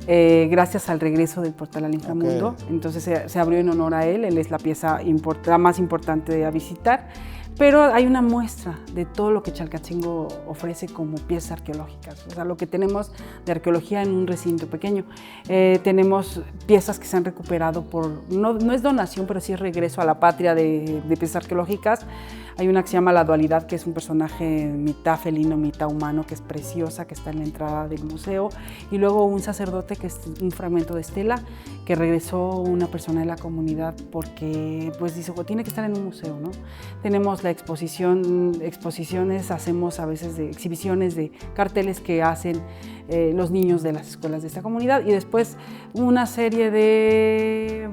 gracias al regreso del portal al inframundo. Okay. Entonces se abrió en honor a él. Él es la pieza la más importante a visitar. Pero hay una muestra de todo lo que Chalcatzingo ofrece como piezas arqueológicas, o sea, lo que tenemos de arqueología en un recinto pequeño. Tenemos piezas que se han recuperado no es donación, pero sí es regreso a la patria de piezas arqueológicas. Hay una que se llama La Dualidad, que es un personaje mitad felino, mitad humano, que es preciosa, que está en la entrada del museo. Y luego un sacerdote, que es un fragmento de estela, que regresó una persona de la comunidad porque pues dice, tiene que estar en un museo, ¿no? Tenemos la exposiciones, hacemos a veces exhibiciones de carteles que hacen los niños de las escuelas de esta comunidad, y después una serie de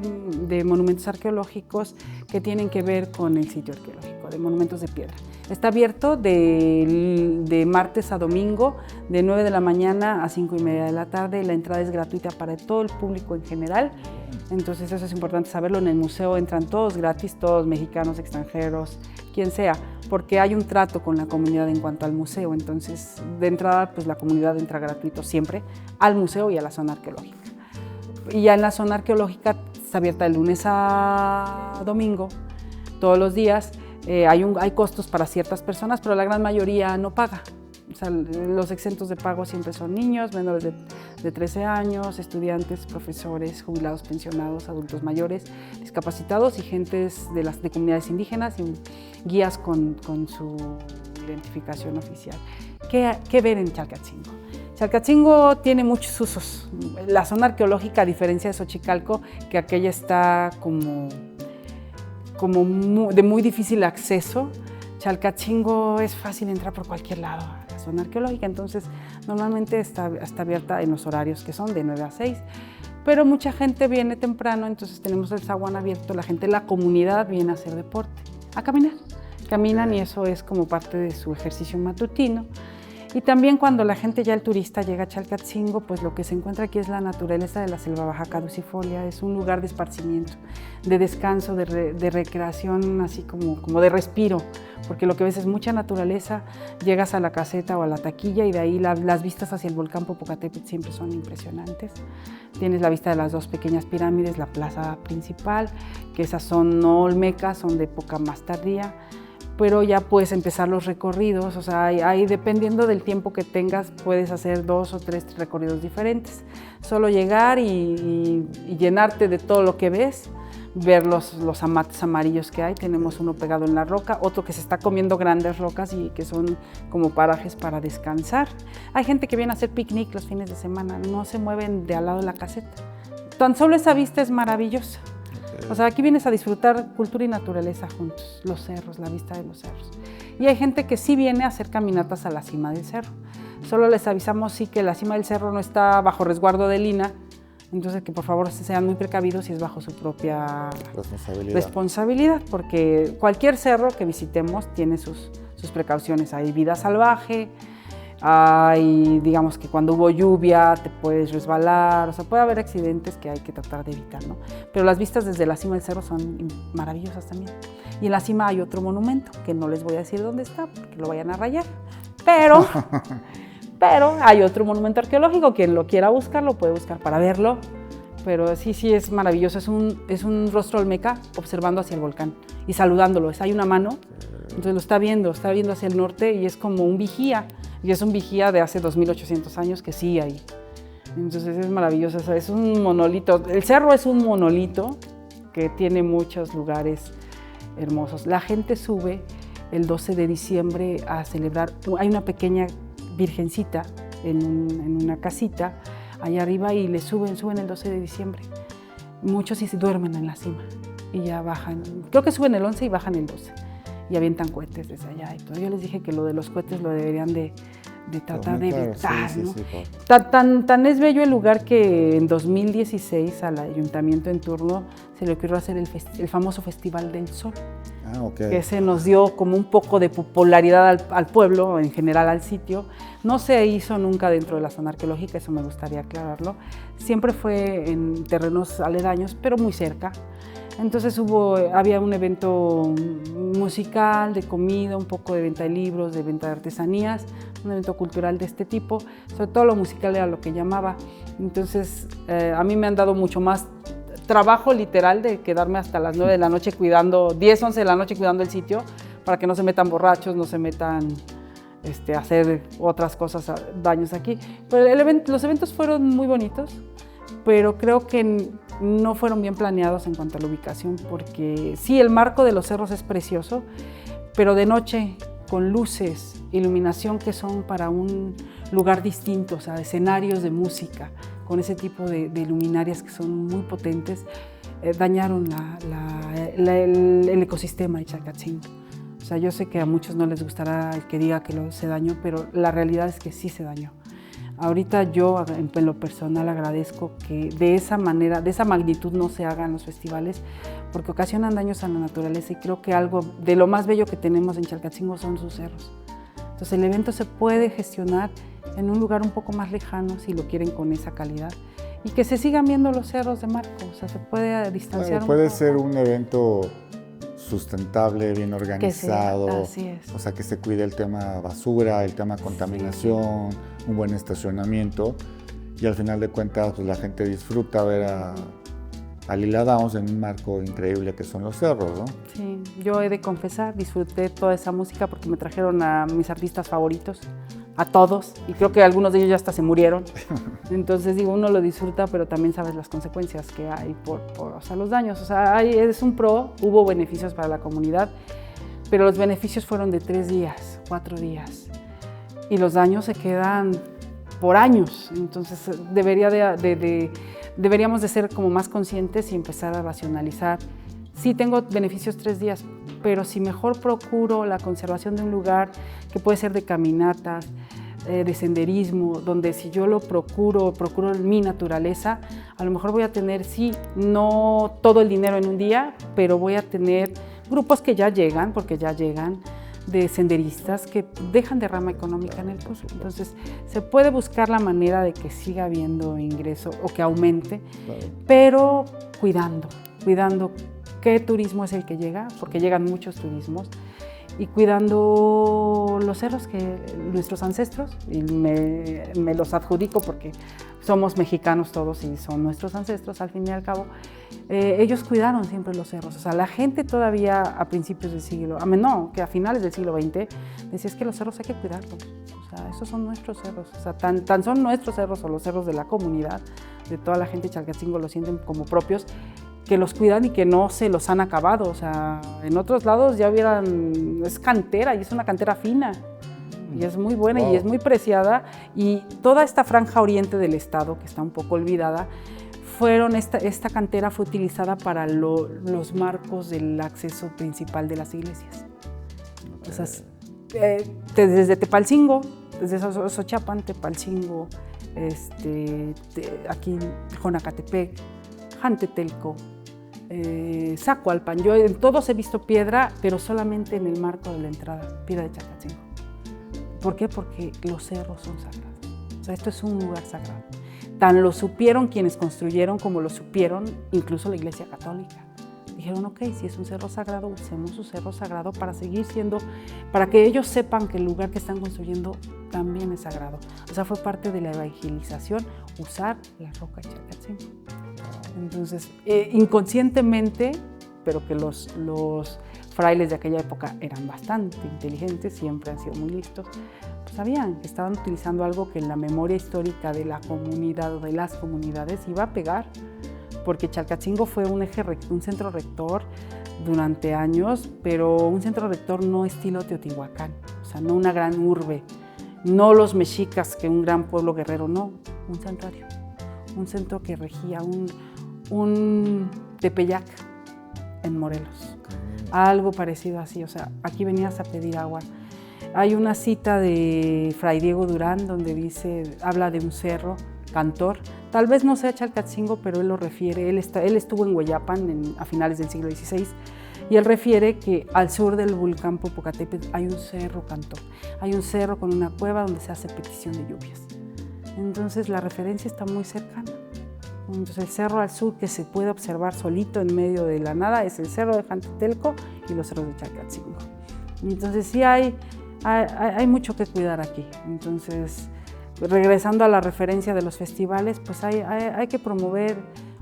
monumentos arqueológicos que tienen que ver con el sitio arqueológico, de monumentos de piedra. Está abierto de martes a domingo, de 9 de la mañana a 5:30 de la tarde. La entrada es gratuita para todo el público en general. Entonces eso es importante saberlo. En el museo entran todos gratis, todos mexicanos, extranjeros, quien sea, porque hay un trato con la comunidad en cuanto al museo. Entonces, de entrada, pues la comunidad entra gratuito siempre al museo y a la zona arqueológica. Y ya en la zona arqueológica está abierta de lunes a domingo, todos los días. Hay costos para ciertas personas, pero la gran mayoría no paga. O sea, los exentos de pago siempre son niños, menores de 13 años, estudiantes, profesores, jubilados, pensionados, adultos mayores, discapacitados y gentes de comunidades indígenas y guías con su identificación oficial. ¿Qué ver en Chalcatzingo? Chalcatzingo tiene muchos usos. La zona arqueológica, a diferencia de Xochicalco, que aquella está como de muy difícil acceso, Chalcatzingo es fácil entrar por cualquier lado a la zona arqueológica, entonces normalmente está abierta en los horarios que son de 9 a 6, pero mucha gente viene temprano, entonces tenemos el zaguán abierto, la gente de la comunidad viene a hacer deporte, a caminar. Caminan y eso es como parte de su ejercicio matutino. Y también cuando la gente, ya el turista, llega a Chalcatzingo, pues lo que se encuentra aquí es la naturaleza de la selva baja caducifolia. Es un lugar de esparcimiento, de descanso, de recreación, así como de respiro, porque lo que ves es mucha naturaleza. Llegas a la caseta o a la taquilla y de ahí las vistas hacia el volcán Popocatépetl siempre son impresionantes. Tienes la vista de las dos pequeñas pirámides, la plaza principal, que esas son no olmecas, son de época más tardía, pero ya puedes empezar los recorridos, o sea, ahí dependiendo del tiempo que tengas, puedes hacer 2 o 3 recorridos diferentes. Solo llegar y llenarte de todo lo que ves, ver los amates amarillos que hay. Tenemos uno pegado en la roca, otro que se está comiendo grandes rocas y que son como parajes para descansar. Hay gente que viene a hacer picnic los fines de semana, no se mueven de al lado de la caseta. Tan solo esa vista es maravillosa. O sea, aquí vienes a disfrutar cultura y naturaleza juntos, los cerros, la vista de los cerros. Y hay gente que sí viene a hacer caminatas a la cima del cerro. Solo les avisamos sí que la cima del cerro no está bajo resguardo del INAH, entonces que por favor sean muy precavidos y es bajo su propia responsabilidad, porque cualquier cerro que visitemos tiene sus precauciones. Hay vida salvaje, hay, digamos que cuando hubo lluvia te puedes resbalar, o sea, puede haber accidentes que hay que tratar de evitar, ¿no? Pero las vistas desde la cima del cerro son maravillosas también. Y en la cima hay otro monumento, que no les voy a decir dónde está, porque lo vayan a rayar, pero hay otro monumento arqueológico, quien lo quiera buscar, lo puede buscar para verlo, pero sí es maravilloso, es un rostro olmeca observando hacia el volcán y saludándolo, hay una mano, entonces lo está viendo hacia el norte y es como un vigía, y es un vigía de hace 2800 años que sigue ahí. Entonces es maravilloso, o sea, es un monolito, el cerro es un monolito que tiene muchos lugares hermosos. La gente sube el 12 de diciembre a celebrar, hay una pequeña virgencita en una casita allá arriba y le suben el 12 de diciembre. Muchos sí se duermen en la cima y ya bajan, creo que suben el 11 y bajan el 12 y avientan cohetes desde allá y todo. Yo les dije que lo de los cohetes lo deberían de tratar de evitar, sí, ¿no? Sí, tan es bello el lugar que en 2016 al ayuntamiento en turno se le ocurrió hacer el famoso Festival del Sol. Okay. Que se nos dio como un poco de popularidad al pueblo, en general al sitio. No se hizo nunca dentro de la zona arqueológica, eso me gustaría aclararlo. Siempre fue en terrenos aledaños, pero muy cerca. Entonces había un evento musical, de comida, un poco de venta de libros, de venta de artesanías, un evento cultural de este tipo. Sobre todo lo musical era lo que llamaba. Entonces a mí me han dado mucho más trabajo literal de quedarme hasta las 9 de la noche cuidando, 10, 11 de la noche cuidando el sitio para que no se metan borrachos, no se metan a hacer otras cosas, daños aquí. Pero los eventos fueron muy bonitos, pero creo que no fueron bien planeados en cuanto a la ubicación, porque sí, el marco de los cerros es precioso, pero de noche, con luces, iluminación que son para un lugar distinto, o sea, escenarios de música, con ese tipo de luminarias que son muy potentes, dañaron el ecosistema de Chalcatzingo. O sea, yo sé que a muchos no les gustará el que diga que se dañó, pero la realidad es que sí se dañó. Ahorita yo, en lo personal, agradezco que de esa manera, de esa magnitud no se hagan los festivales, porque ocasionan daños a la naturaleza y creo que algo de lo más bello que tenemos en Chalcatzingo son sus cerros. Entonces el evento se puede gestionar en un lugar un poco más lejano, si lo quieren con esa calidad, y que se sigan viendo los cerros de marco, o sea, se puede distanciar un poco. Puede ser un evento sustentable, bien organizado, así es. O sea, que se cuide el tema basura, el tema contaminación, un buen estacionamiento, y al final de cuentas pues, la gente disfruta ver a Lila Downs en un marco increíble que son los cerros, ¿no? Sí, yo he de confesar, disfruté toda esa música porque me trajeron a mis artistas favoritos, a todos, y creo que algunos de ellos ya hasta se murieron. Entonces digo, uno lo disfruta, pero también sabes las consecuencias que hay o sea, los daños. O sea, es un pro, hubo beneficios para la comunidad, pero los beneficios fueron de 3 días, 4 días, y los daños se quedan por años. Entonces deberíamos de ser como más conscientes y empezar a racionalizar. Sí, tengo beneficios 3 días, pero si mejor procuro la conservación de un lugar que puede ser de caminatas, de senderismo, donde si yo lo procuro mi naturaleza, a lo mejor voy a tener, sí, no todo el dinero en un día, pero voy a tener grupos que ya llegan, porque ya llegan, de senderistas que dejan derrama económica en el pueblo. Entonces, se puede buscar la manera de que siga habiendo ingreso o que aumente, claro, pero cuidando qué turismo es el que llega, porque llegan muchos turismos, y cuidando los cerros que nuestros ancestros, y me los adjudico porque somos mexicanos todos y son nuestros ancestros al fin y al cabo, ellos cuidaron siempre los cerros. O sea, la gente todavía a principios del siglo, que a finales del siglo XX, decía es que los cerros hay que cuidarlos. O sea, esos son nuestros cerros. O sea, tan son nuestros cerros o los cerros de la comunidad, de toda la gente de Chalcatzingo lo sienten como propios, que los cuidan y que no se los han acabado. O sea, en otros lados ya es cantera y es una cantera fina y es muy buena, wow, y es muy preciada, y toda esta franja oriente del estado que está un poco olvidada, esta cantera fue utilizada para los marcos del acceso principal de las iglesias. O sea, desde Tepalcingo, desde Xochapan, Tepalcingo, aquí Jonacatepec, Jantetelco, Zacualpan. Yo en todos he visto piedra, pero solamente en el marco de la entrada, piedra de Chalcatzingo. ¿Por qué? Porque los cerros son sagrados. O sea, esto es un lugar sagrado. Tan lo supieron quienes construyeron como lo supieron incluso la Iglesia Católica. Dijeron, ok, si es un cerro sagrado, usemos su cerro sagrado para seguir siendo, para que ellos sepan que el lugar que están construyendo también es sagrado. O sea, fue parte de la evangelización usar la roca de Chalcatzingo. Entonces, inconscientemente, pero que los frailes de aquella época eran bastante inteligentes, siempre han sido muy listos, pues sabían que estaban utilizando algo que en la memoria histórica de la comunidad o de las comunidades iba a pegar, porque Chalcatzingo fue un centro rector durante años, pero un centro rector no estilo Teotihuacán, o sea, no una gran urbe, no los mexicas, que un gran pueblo guerrero, no, un santuario, un centro que regía un Tepeyac en Morelos, algo parecido así. O sea, aquí venías a pedir agua. Hay una cita de Fray Diego Durán donde habla de un cerro cantor, tal vez no sea Chalcatzingo, pero él lo refiere, él estuvo en Hueyapan a finales del siglo XVI, y él refiere que al sur del volcán Popocatépetl hay un cerro cantor, hay un cerro con una cueva donde se hace petición de lluvias. Entonces la referencia está muy cercana. Entonces el cerro al sur que se puede observar solito en medio de la nada es el cerro de Jantetelco y los cerros de Chalcatzingo. Entonces sí hay mucho que cuidar aquí. Entonces, regresando a la referencia de los festivales, pues hay que promover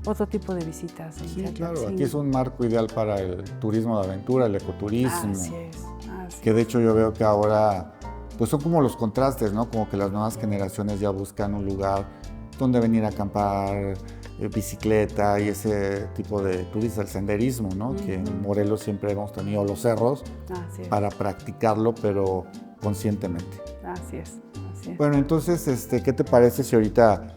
otro tipo de visitas. Sí, claro, aquí es un marco ideal para el turismo de aventura, el ecoturismo. Así es. Que de hecho yo veo que ahora pues son como los contrastes, ¿no? Como que las nuevas generaciones ya buscan un lugar donde venir a acampar, bicicleta y ese tipo de turismo, el senderismo, ¿no? Que en Morelos siempre hemos tenido los cerros para practicarlo, pero conscientemente. Así es. Bueno, entonces, ¿qué te parece si ahorita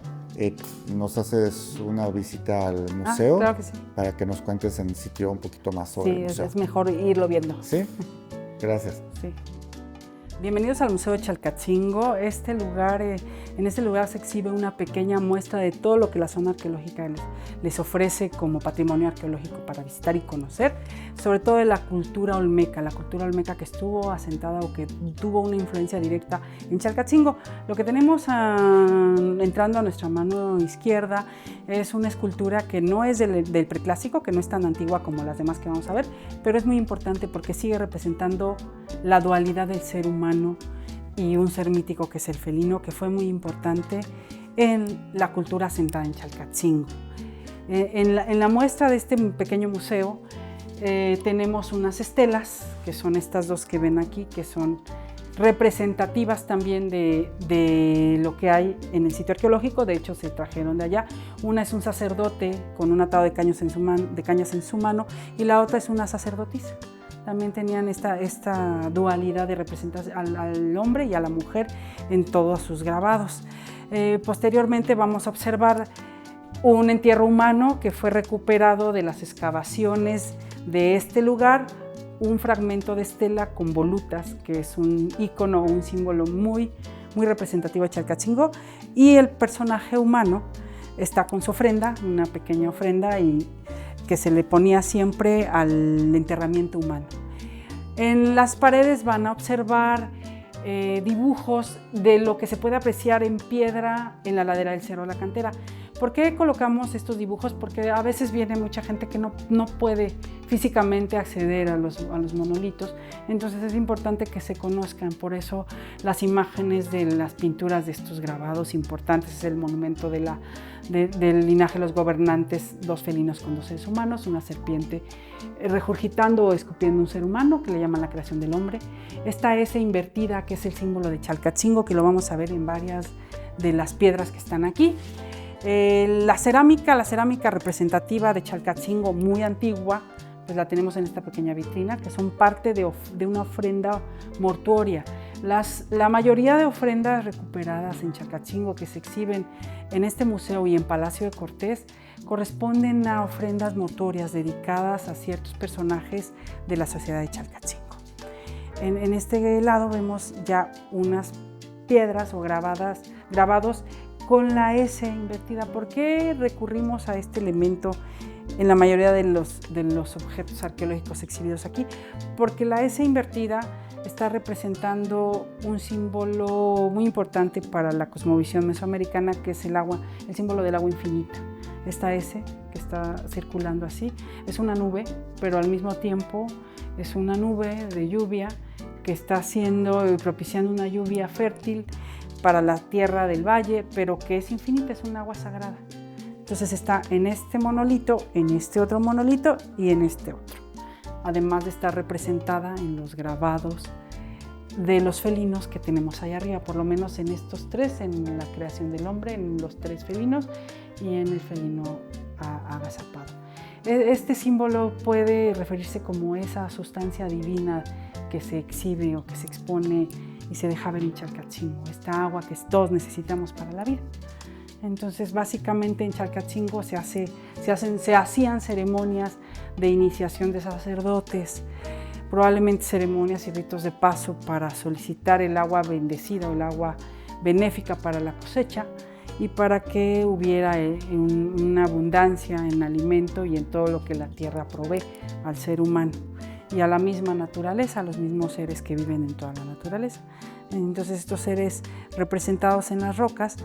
nos haces una visita al museo? Claro que sí. Para que nos cuentes en el sitio un poquito más sobre el museo. Sí, es mejor irlo viendo. ¿Sí? Gracias. Sí. Bienvenidos al Museo de Chalcatzingo. En este lugar se exhibe una pequeña muestra de todo lo que la zona arqueológica les ofrece como patrimonio arqueológico para visitar y conocer, sobre todo de la cultura olmeca que estuvo asentada o que tuvo una influencia directa en Chalcatzingo. Lo que tenemos entrando a nuestra mano izquierda es una escultura que no es del preclásico, que no es tan antigua como las demás que vamos a ver, pero es muy importante porque sigue representando la dualidad del ser humano y un ser mítico que es el felino, que fue muy importante en la cultura asentada en Chalcatzingo. En la muestra de este pequeño museo tenemos unas estelas, que son estas dos que ven aquí, que son representativas también de lo que hay en el sitio arqueológico. De hecho, se trajeron de allá. Una es un sacerdote con un atado de cañas en su mano y la otra es una sacerdotisa. También tenían esta dualidad de representar al hombre y a la mujer en todos sus grabados. Posteriormente vamos a observar un entierro humano que fue recuperado de las excavaciones de este lugar, un fragmento de estela con volutas, que es un ícono, un símbolo muy representativo de Chalcatzingo, y el personaje humano está con su ofrenda, una pequeña ofrenda y que se le ponía siempre al enterramiento humano. En las paredes van a observar dibujos de lo que se puede apreciar en piedra en la ladera del Cerro de la Cantera. ¿Por qué colocamos estos dibujos? Porque a veces viene mucha gente que no puede físicamente acceder a los monolitos, entonces es importante que se conozcan. Por eso las imágenes de las pinturas de estos grabados importantes es el monumento del linaje de los gobernantes, dos felinos con dos seres humanos, una serpiente regurgitando o escupiendo un ser humano, que le llaman la creación del hombre. Esta S invertida, que es el símbolo de Chalcatzingo, que lo vamos a ver en varias de las piedras que están aquí. La cerámica representativa de Chalcatzingo muy antigua, pues la tenemos en esta pequeña vitrina, que son parte de una ofrenda mortuoria. La mayoría de ofrendas recuperadas en Chalcatzingo que se exhiben en este museo y en Palacio de Cortés corresponden a ofrendas mortuorias dedicadas a ciertos personajes de la sociedad de Chalcatzingo. En este lado vemos ya unas piedras o grabados con la S invertida. ¿Por qué recurrimos a este elemento en la mayoría de los objetos arqueológicos exhibidos aquí? Porque la S invertida está representando un símbolo muy importante para la cosmovisión mesoamericana, que es el agua, el símbolo del agua infinita. Esta S que está circulando así es una nube, pero al mismo tiempo es una nube de lluvia que está haciendo y propiciando una lluvia fértil para la tierra del valle, pero que es infinita, es un agua sagrada. Entonces está en este monolito, en este otro monolito y en este otro. Además de estar representada en los grabados de los felinos que tenemos ahí arriba, por lo menos en estos tres, en la creación del hombre, en los tres felinos y en el felino agazapado. Este símbolo puede referirse como esa sustancia divina que se exhibe o que se expone y se deja ver en Chalcatzingo, esta agua que todos necesitamos para la vida. Entonces, básicamente en Chalcatzingo se hacían ceremonias de iniciación de sacerdotes, probablemente ceremonias y ritos de paso para solicitar el agua bendecida o el agua benéfica para la cosecha y para que hubiera una abundancia en alimento y en todo lo que la tierra provee al ser humano y a la misma naturaleza, a los mismos seres que viven en toda la naturaleza. Entonces estos seres representados en las rocas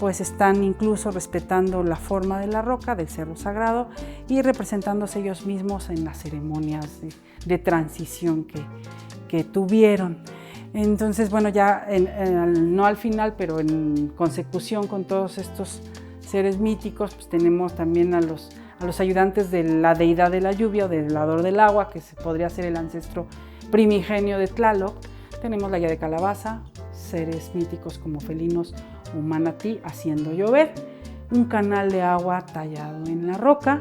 pues están incluso respetando la forma de la roca, del cerro sagrado, y representándose ellos mismos en las ceremonias de transición que tuvieron. Entonces, bueno, ya no al final, pero en consecución con todos estos seres míticos, pues tenemos también a los ayudantes de la deidad de la lluvia o del dador del agua, que podría ser el ancestro primigenio de Tlaloc. Tenemos la guía de calabaza, seres míticos como felinos o manatí haciendo llover, un canal de agua tallado en la roca,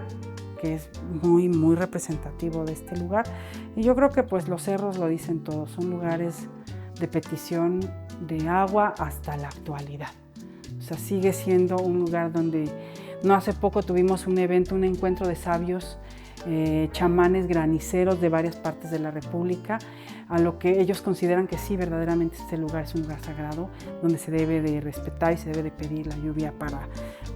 que es muy, muy representativo de este lugar. Y yo creo que pues los cerros lo dicen todo, son lugares de petición de agua hasta la actualidad. O sea, sigue siendo un lugar donde no hace poco tuvimos un evento, un encuentro de sabios, chamanes graniceros de varias partes de la República, a lo que ellos consideran que sí, verdaderamente este lugar es un lugar sagrado, donde se debe de respetar y se debe de pedir la lluvia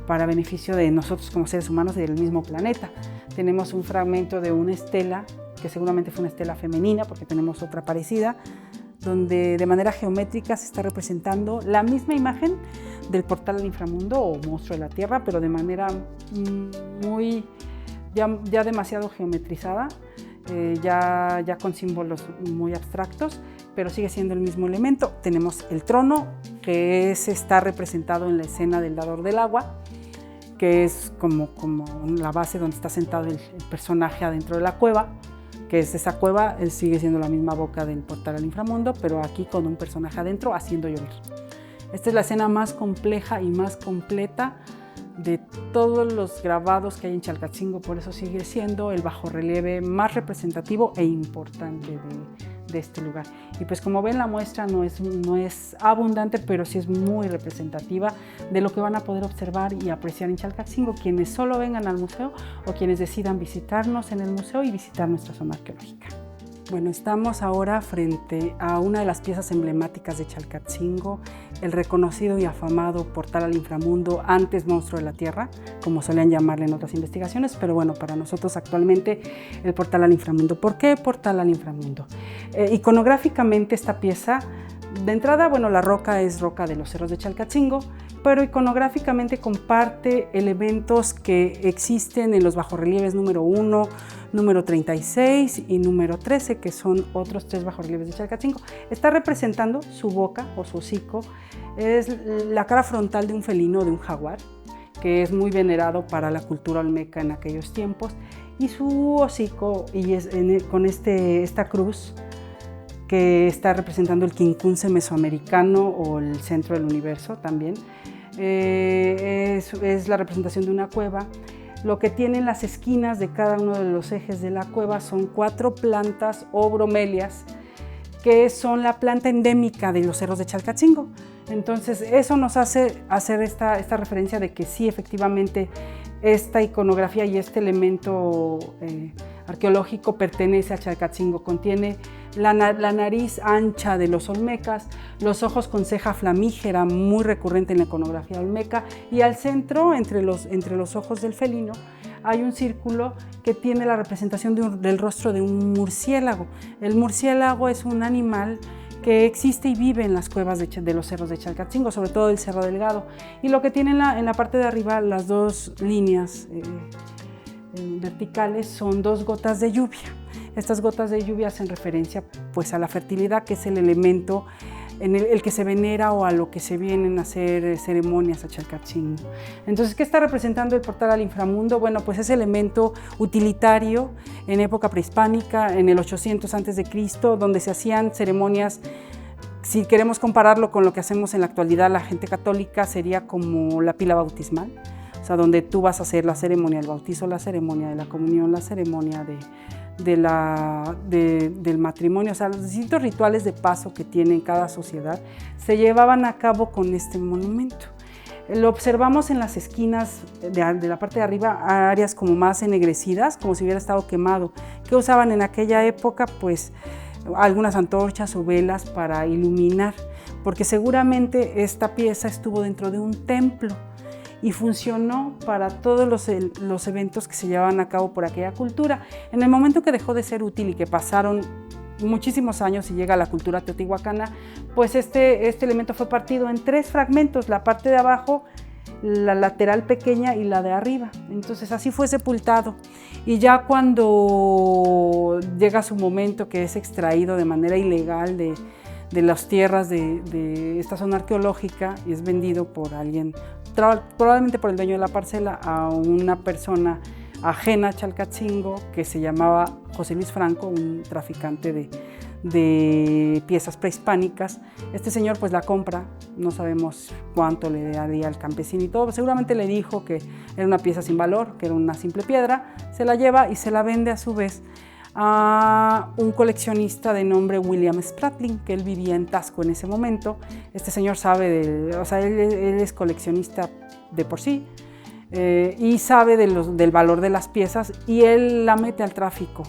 para beneficio de nosotros como seres humanos y del mismo planeta. Tenemos un fragmento de una estela, que seguramente fue una estela femenina, porque tenemos otra parecida, donde de manera geométrica se está representando la misma imagen del portal al inframundo o monstruo de la tierra, pero de manera muy, ya demasiado geometrizada, ya con símbolos muy abstractos, pero sigue siendo el mismo elemento. Tenemos el trono, que está representado en la escena del dador del agua, que es como la base donde está sentado el personaje adentro de la cueva, que es esa cueva, sigue siendo la misma boca del portal al inframundo, pero aquí con un personaje adentro haciendo llover. Esta es la escena más compleja y más completa de todos los grabados que hay en Chalcatzingo, por eso sigue siendo el bajorrelieve más representativo e importante de este lugar. Y pues como ven, la muestra no es abundante, pero sí es muy representativa de lo que van a poder observar y apreciar en Chalcatzingo quienes solo vengan al museo o quienes decidan visitarnos en el museo y visitar nuestra zona arqueológica. Bueno, estamos ahora frente a una de las piezas emblemáticas de Chalcatzingo, el reconocido y afamado portal al inframundo, antes monstruo de la tierra, como solían llamarle en otras investigaciones, pero bueno, para nosotros actualmente el portal al inframundo. ¿Por qué portal al inframundo? Iconográficamente esta pieza, de entrada, bueno, la roca es roca de los cerros de Chalcatzingo, pero iconográficamente comparte elementos que existen en los bajorrelieves número 1, número 36 y número 13, que son otros 3 bajorrelieves de Chalcatzingo. Está representando su boca o su hocico, es la cara frontal de un felino, de un jaguar, que es muy venerado para la cultura olmeca en aquellos tiempos, y su hocico con esta cruz que está representando el quincunce mesoamericano o el centro del universo también. Es la representación de una cueva. Lo que tienen las esquinas de cada uno de los ejes de la cueva son 4 plantas o bromelias, que son la planta endémica de los cerros de Chalcatzingo. Entonces eso nos hace hacer esta referencia de que sí, efectivamente, esta iconografía y este elemento arqueológico pertenece a Chalcatzingo. Contiene la nariz ancha de los olmecas, los ojos con ceja flamígera, muy recurrente en la iconografía olmeca, y al centro, entre los ojos del felino, hay un círculo que tiene la representación del rostro de un murciélago. El murciélago es un animal que existe y vive en las cuevas de los cerros de Chalcatzingo, sobre todo el Cerro Delgado. Y lo que tiene en la parte de arriba, las 2 líneas verticales, son 2 gotas de lluvia. Estas gotas de lluvia hacen referencia pues a la fertilidad, que es el elemento en el que se venera o a lo que se vienen a hacer ceremonias a Chalcatzingo. Entonces, ¿qué está representando el portal al inframundo? Bueno, pues ese elemento utilitario en época prehispánica, en el 800 a.C., donde se hacían ceremonias. Si queremos compararlo con lo que hacemos en la actualidad, la gente católica, sería como la pila bautismal, o sea, donde tú vas a hacer la ceremonia del bautizo, la ceremonia de la comunión, la ceremonia del matrimonio, o sea, los distintos rituales de paso que tiene cada sociedad se llevaban a cabo con este monumento. Lo observamos en las esquinas de la parte de arriba, áreas como más ennegrecidas, como si hubiera estado quemado. ¿Qué usaban en aquella época? Pues algunas antorchas o velas para iluminar, porque seguramente esta pieza estuvo dentro de un templo y funcionó para todos los eventos que se llevaban a cabo por aquella cultura. En el momento que dejó de ser útil y que pasaron muchísimos años y llega a la cultura teotihuacana, pues este elemento fue partido en 3 fragmentos. La parte de abajo la lateral pequeña y la de arriba. Entonces así fue sepultado. Y ya cuando llega su momento, que es extraído de manera ilegal de las tierras de esta zona arqueológica y es vendido por alguien, probablemente por el dueño de la parcela, a una persona ajena a Chalcatzingo, que se llamaba José Luis Franco, un traficante de piezas prehispánicas. Este señor pues la compra, no sabemos cuánto le daría al campesino y todo, seguramente le dijo que era una pieza sin valor, que era una simple piedra, se la lleva y se la vende a su vez a un coleccionista de nombre William Spratling, que él vivía en Taxco en ese momento. Este señor sabe, él es coleccionista de por sí, y sabe del valor de las piezas, y él la mete al tráfico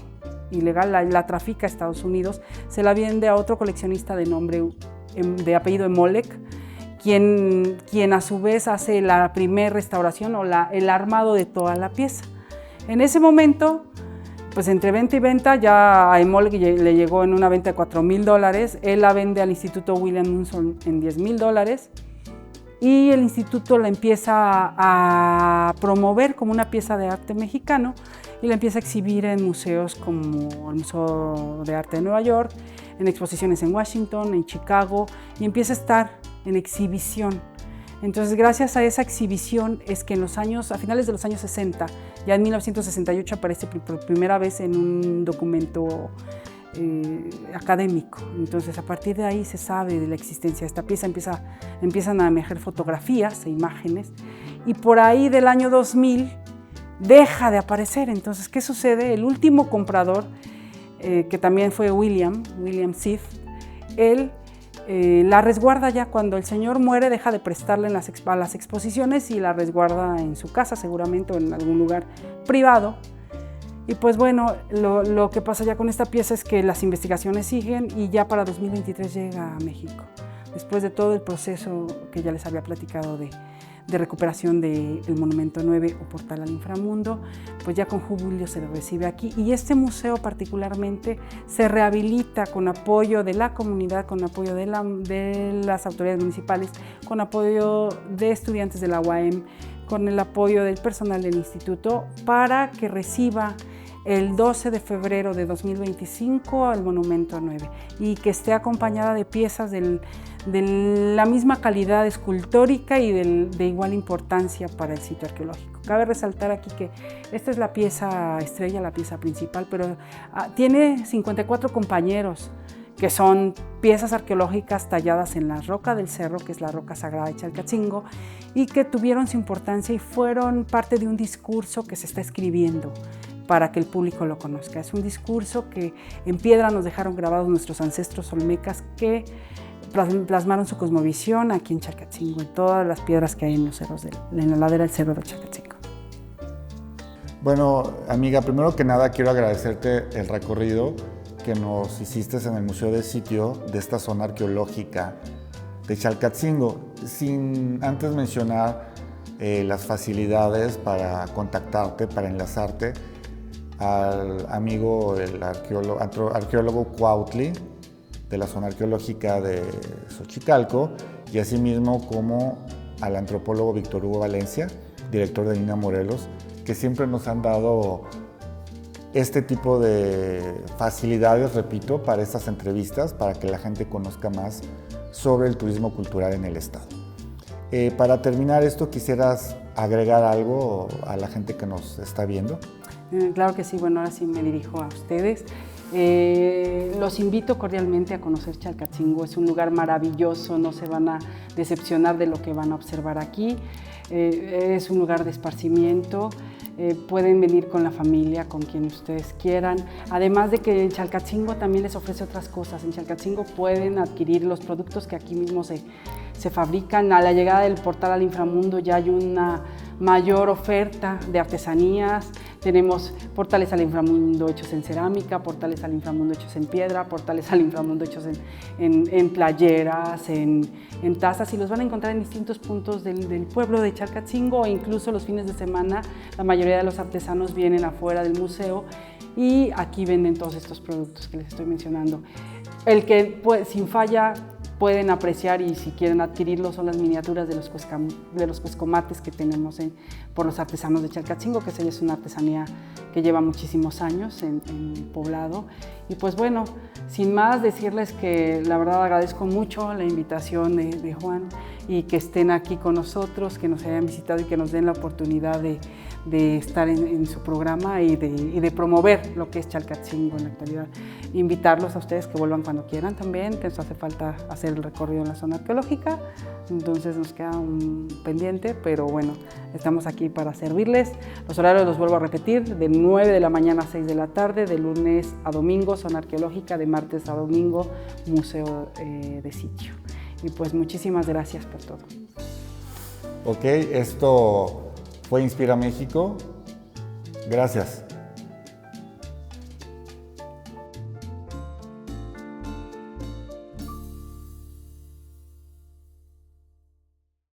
ilegal, la trafica a Estados Unidos, se la vende a otro coleccionista de apellido Emolek, quien a su vez hace la primera restauración o el armado de toda la pieza. En ese momento, pues entre venta y venta, ya a Emolek le llegó en una venta de $4,000, él la vende al Instituto William Munson en $10,000, y el instituto la empieza a promover como una pieza de arte mexicano y la empieza a exhibir en museos como el Museo de Arte de Nueva York, en exposiciones en Washington, en Chicago, y empieza a estar en exhibición. Entonces, gracias a esa exhibición es que a finales de los años 60, ya en 1968 aparece por primera vez en un documento académico. Entonces, a partir de ahí se sabe de la existencia de esta pieza, empiezan a emerger fotografías e imágenes, y por ahí del año 2000 deja de aparecer. Entonces, ¿qué sucede? El último comprador, que también fue William Seath, él la resguarda ya. Cuando el señor muere, deja de prestarle a las exposiciones y la resguarda en su casa, seguramente, o en algún lugar privado. Y pues bueno, lo que pasa ya con esta pieza es que las investigaciones siguen y ya para 2023 llega a México. Después de todo el proceso que ya les había platicado de recuperación del Monumento 9 o Portal al Inframundo, pues ya con júbilo se lo recibe aquí. Y este museo particularmente se rehabilita con apoyo de la comunidad, con apoyo de las autoridades municipales, con apoyo de estudiantes de la UAM, con el apoyo del personal del instituto, para que reciba el 12 de febrero de 2025 al Monumento 9 y que esté acompañada de piezas de la misma calidad escultórica y de igual importancia para el sitio arqueológico. Cabe resaltar aquí que esta es la pieza estrella, la pieza principal, pero tiene 54 compañeros, que son piezas arqueológicas talladas en la roca del cerro, que es la roca sagrada de Chalcatzingo, y que tuvieron su importancia y fueron parte de un discurso que se está escribiendo para que el público lo conozca. Es un discurso que en piedra nos dejaron grabados nuestros ancestros olmecas, que plasmaron su cosmovisión aquí en Chalcatzingo, en todas las piedras que hay en los cerros, en la ladera del cerro de Chalcatzingo. Bueno, amiga, primero que nada quiero agradecerte el recorrido que nos hiciste en el Museo del Sitio de esta zona arqueológica de Chalcatzingo, sin antes mencionar las facilidades para contactarte, para enlazarte al amigo, el arqueólogo Cuautli, de la zona arqueológica de Xochicalco, y asimismo como al antropólogo Víctor Hugo Valencia, director de Lina Morelos, que siempre nos han dado este tipo de facilidades, repito, para estas entrevistas, para que la gente conozca más sobre el turismo cultural en el estado. Para terminar esto, ¿quisieras agregar algo a la gente que nos está viendo? Claro que sí, bueno, ahora sí me dirijo a ustedes. Los invito cordialmente a conocer Chalcatzingo, es un lugar maravilloso, no se van a decepcionar de lo que van a observar aquí. Es un lugar de esparcimiento, pueden venir con la familia, con quien ustedes quieran. Además de que en Chalcatzingo también les ofrece otras cosas. En Chalcatzingo pueden adquirir los productos que aquí mismo se fabrican. A la llegada del Portal al Inframundo ya hay una mayor oferta de artesanías. Tenemos portales al inframundo hechos en cerámica, portales al inframundo hechos en piedra, portales al inframundo hechos en playeras, en tazas, y los van a encontrar en distintos puntos del pueblo de Chalcatzingo, o incluso los fines de semana la mayoría de los artesanos vienen afuera del museo y aquí venden todos estos productos que les estoy mencionando. El que sin falla pueden apreciar, y si quieren adquirirlo, son las miniaturas de los cuescomates que tenemos por los artesanos de Chalcatzingo, que es una artesanía que lleva muchísimos años en el poblado. Y pues bueno, sin más, decirles que la verdad agradezco mucho la invitación de Juan, y que estén aquí con nosotros, que nos hayan visitado y que nos den la oportunidad de estar en su programa y de promover lo que es Chalcatzingo en la actualidad. Invitarlos a ustedes que vuelvan cuando quieran también, que nos hace falta hacer el recorrido en la zona arqueológica, entonces nos queda un pendiente, pero bueno, estamos aquí para servirles. Los horarios los vuelvo a repetir: de 9 de la mañana a 6 de la tarde, de lunes a domingo zona arqueológica, de martes a domingo museo de sitio. Y pues muchísimas gracias por todo. Ok, esto fue Inspira México. Gracias.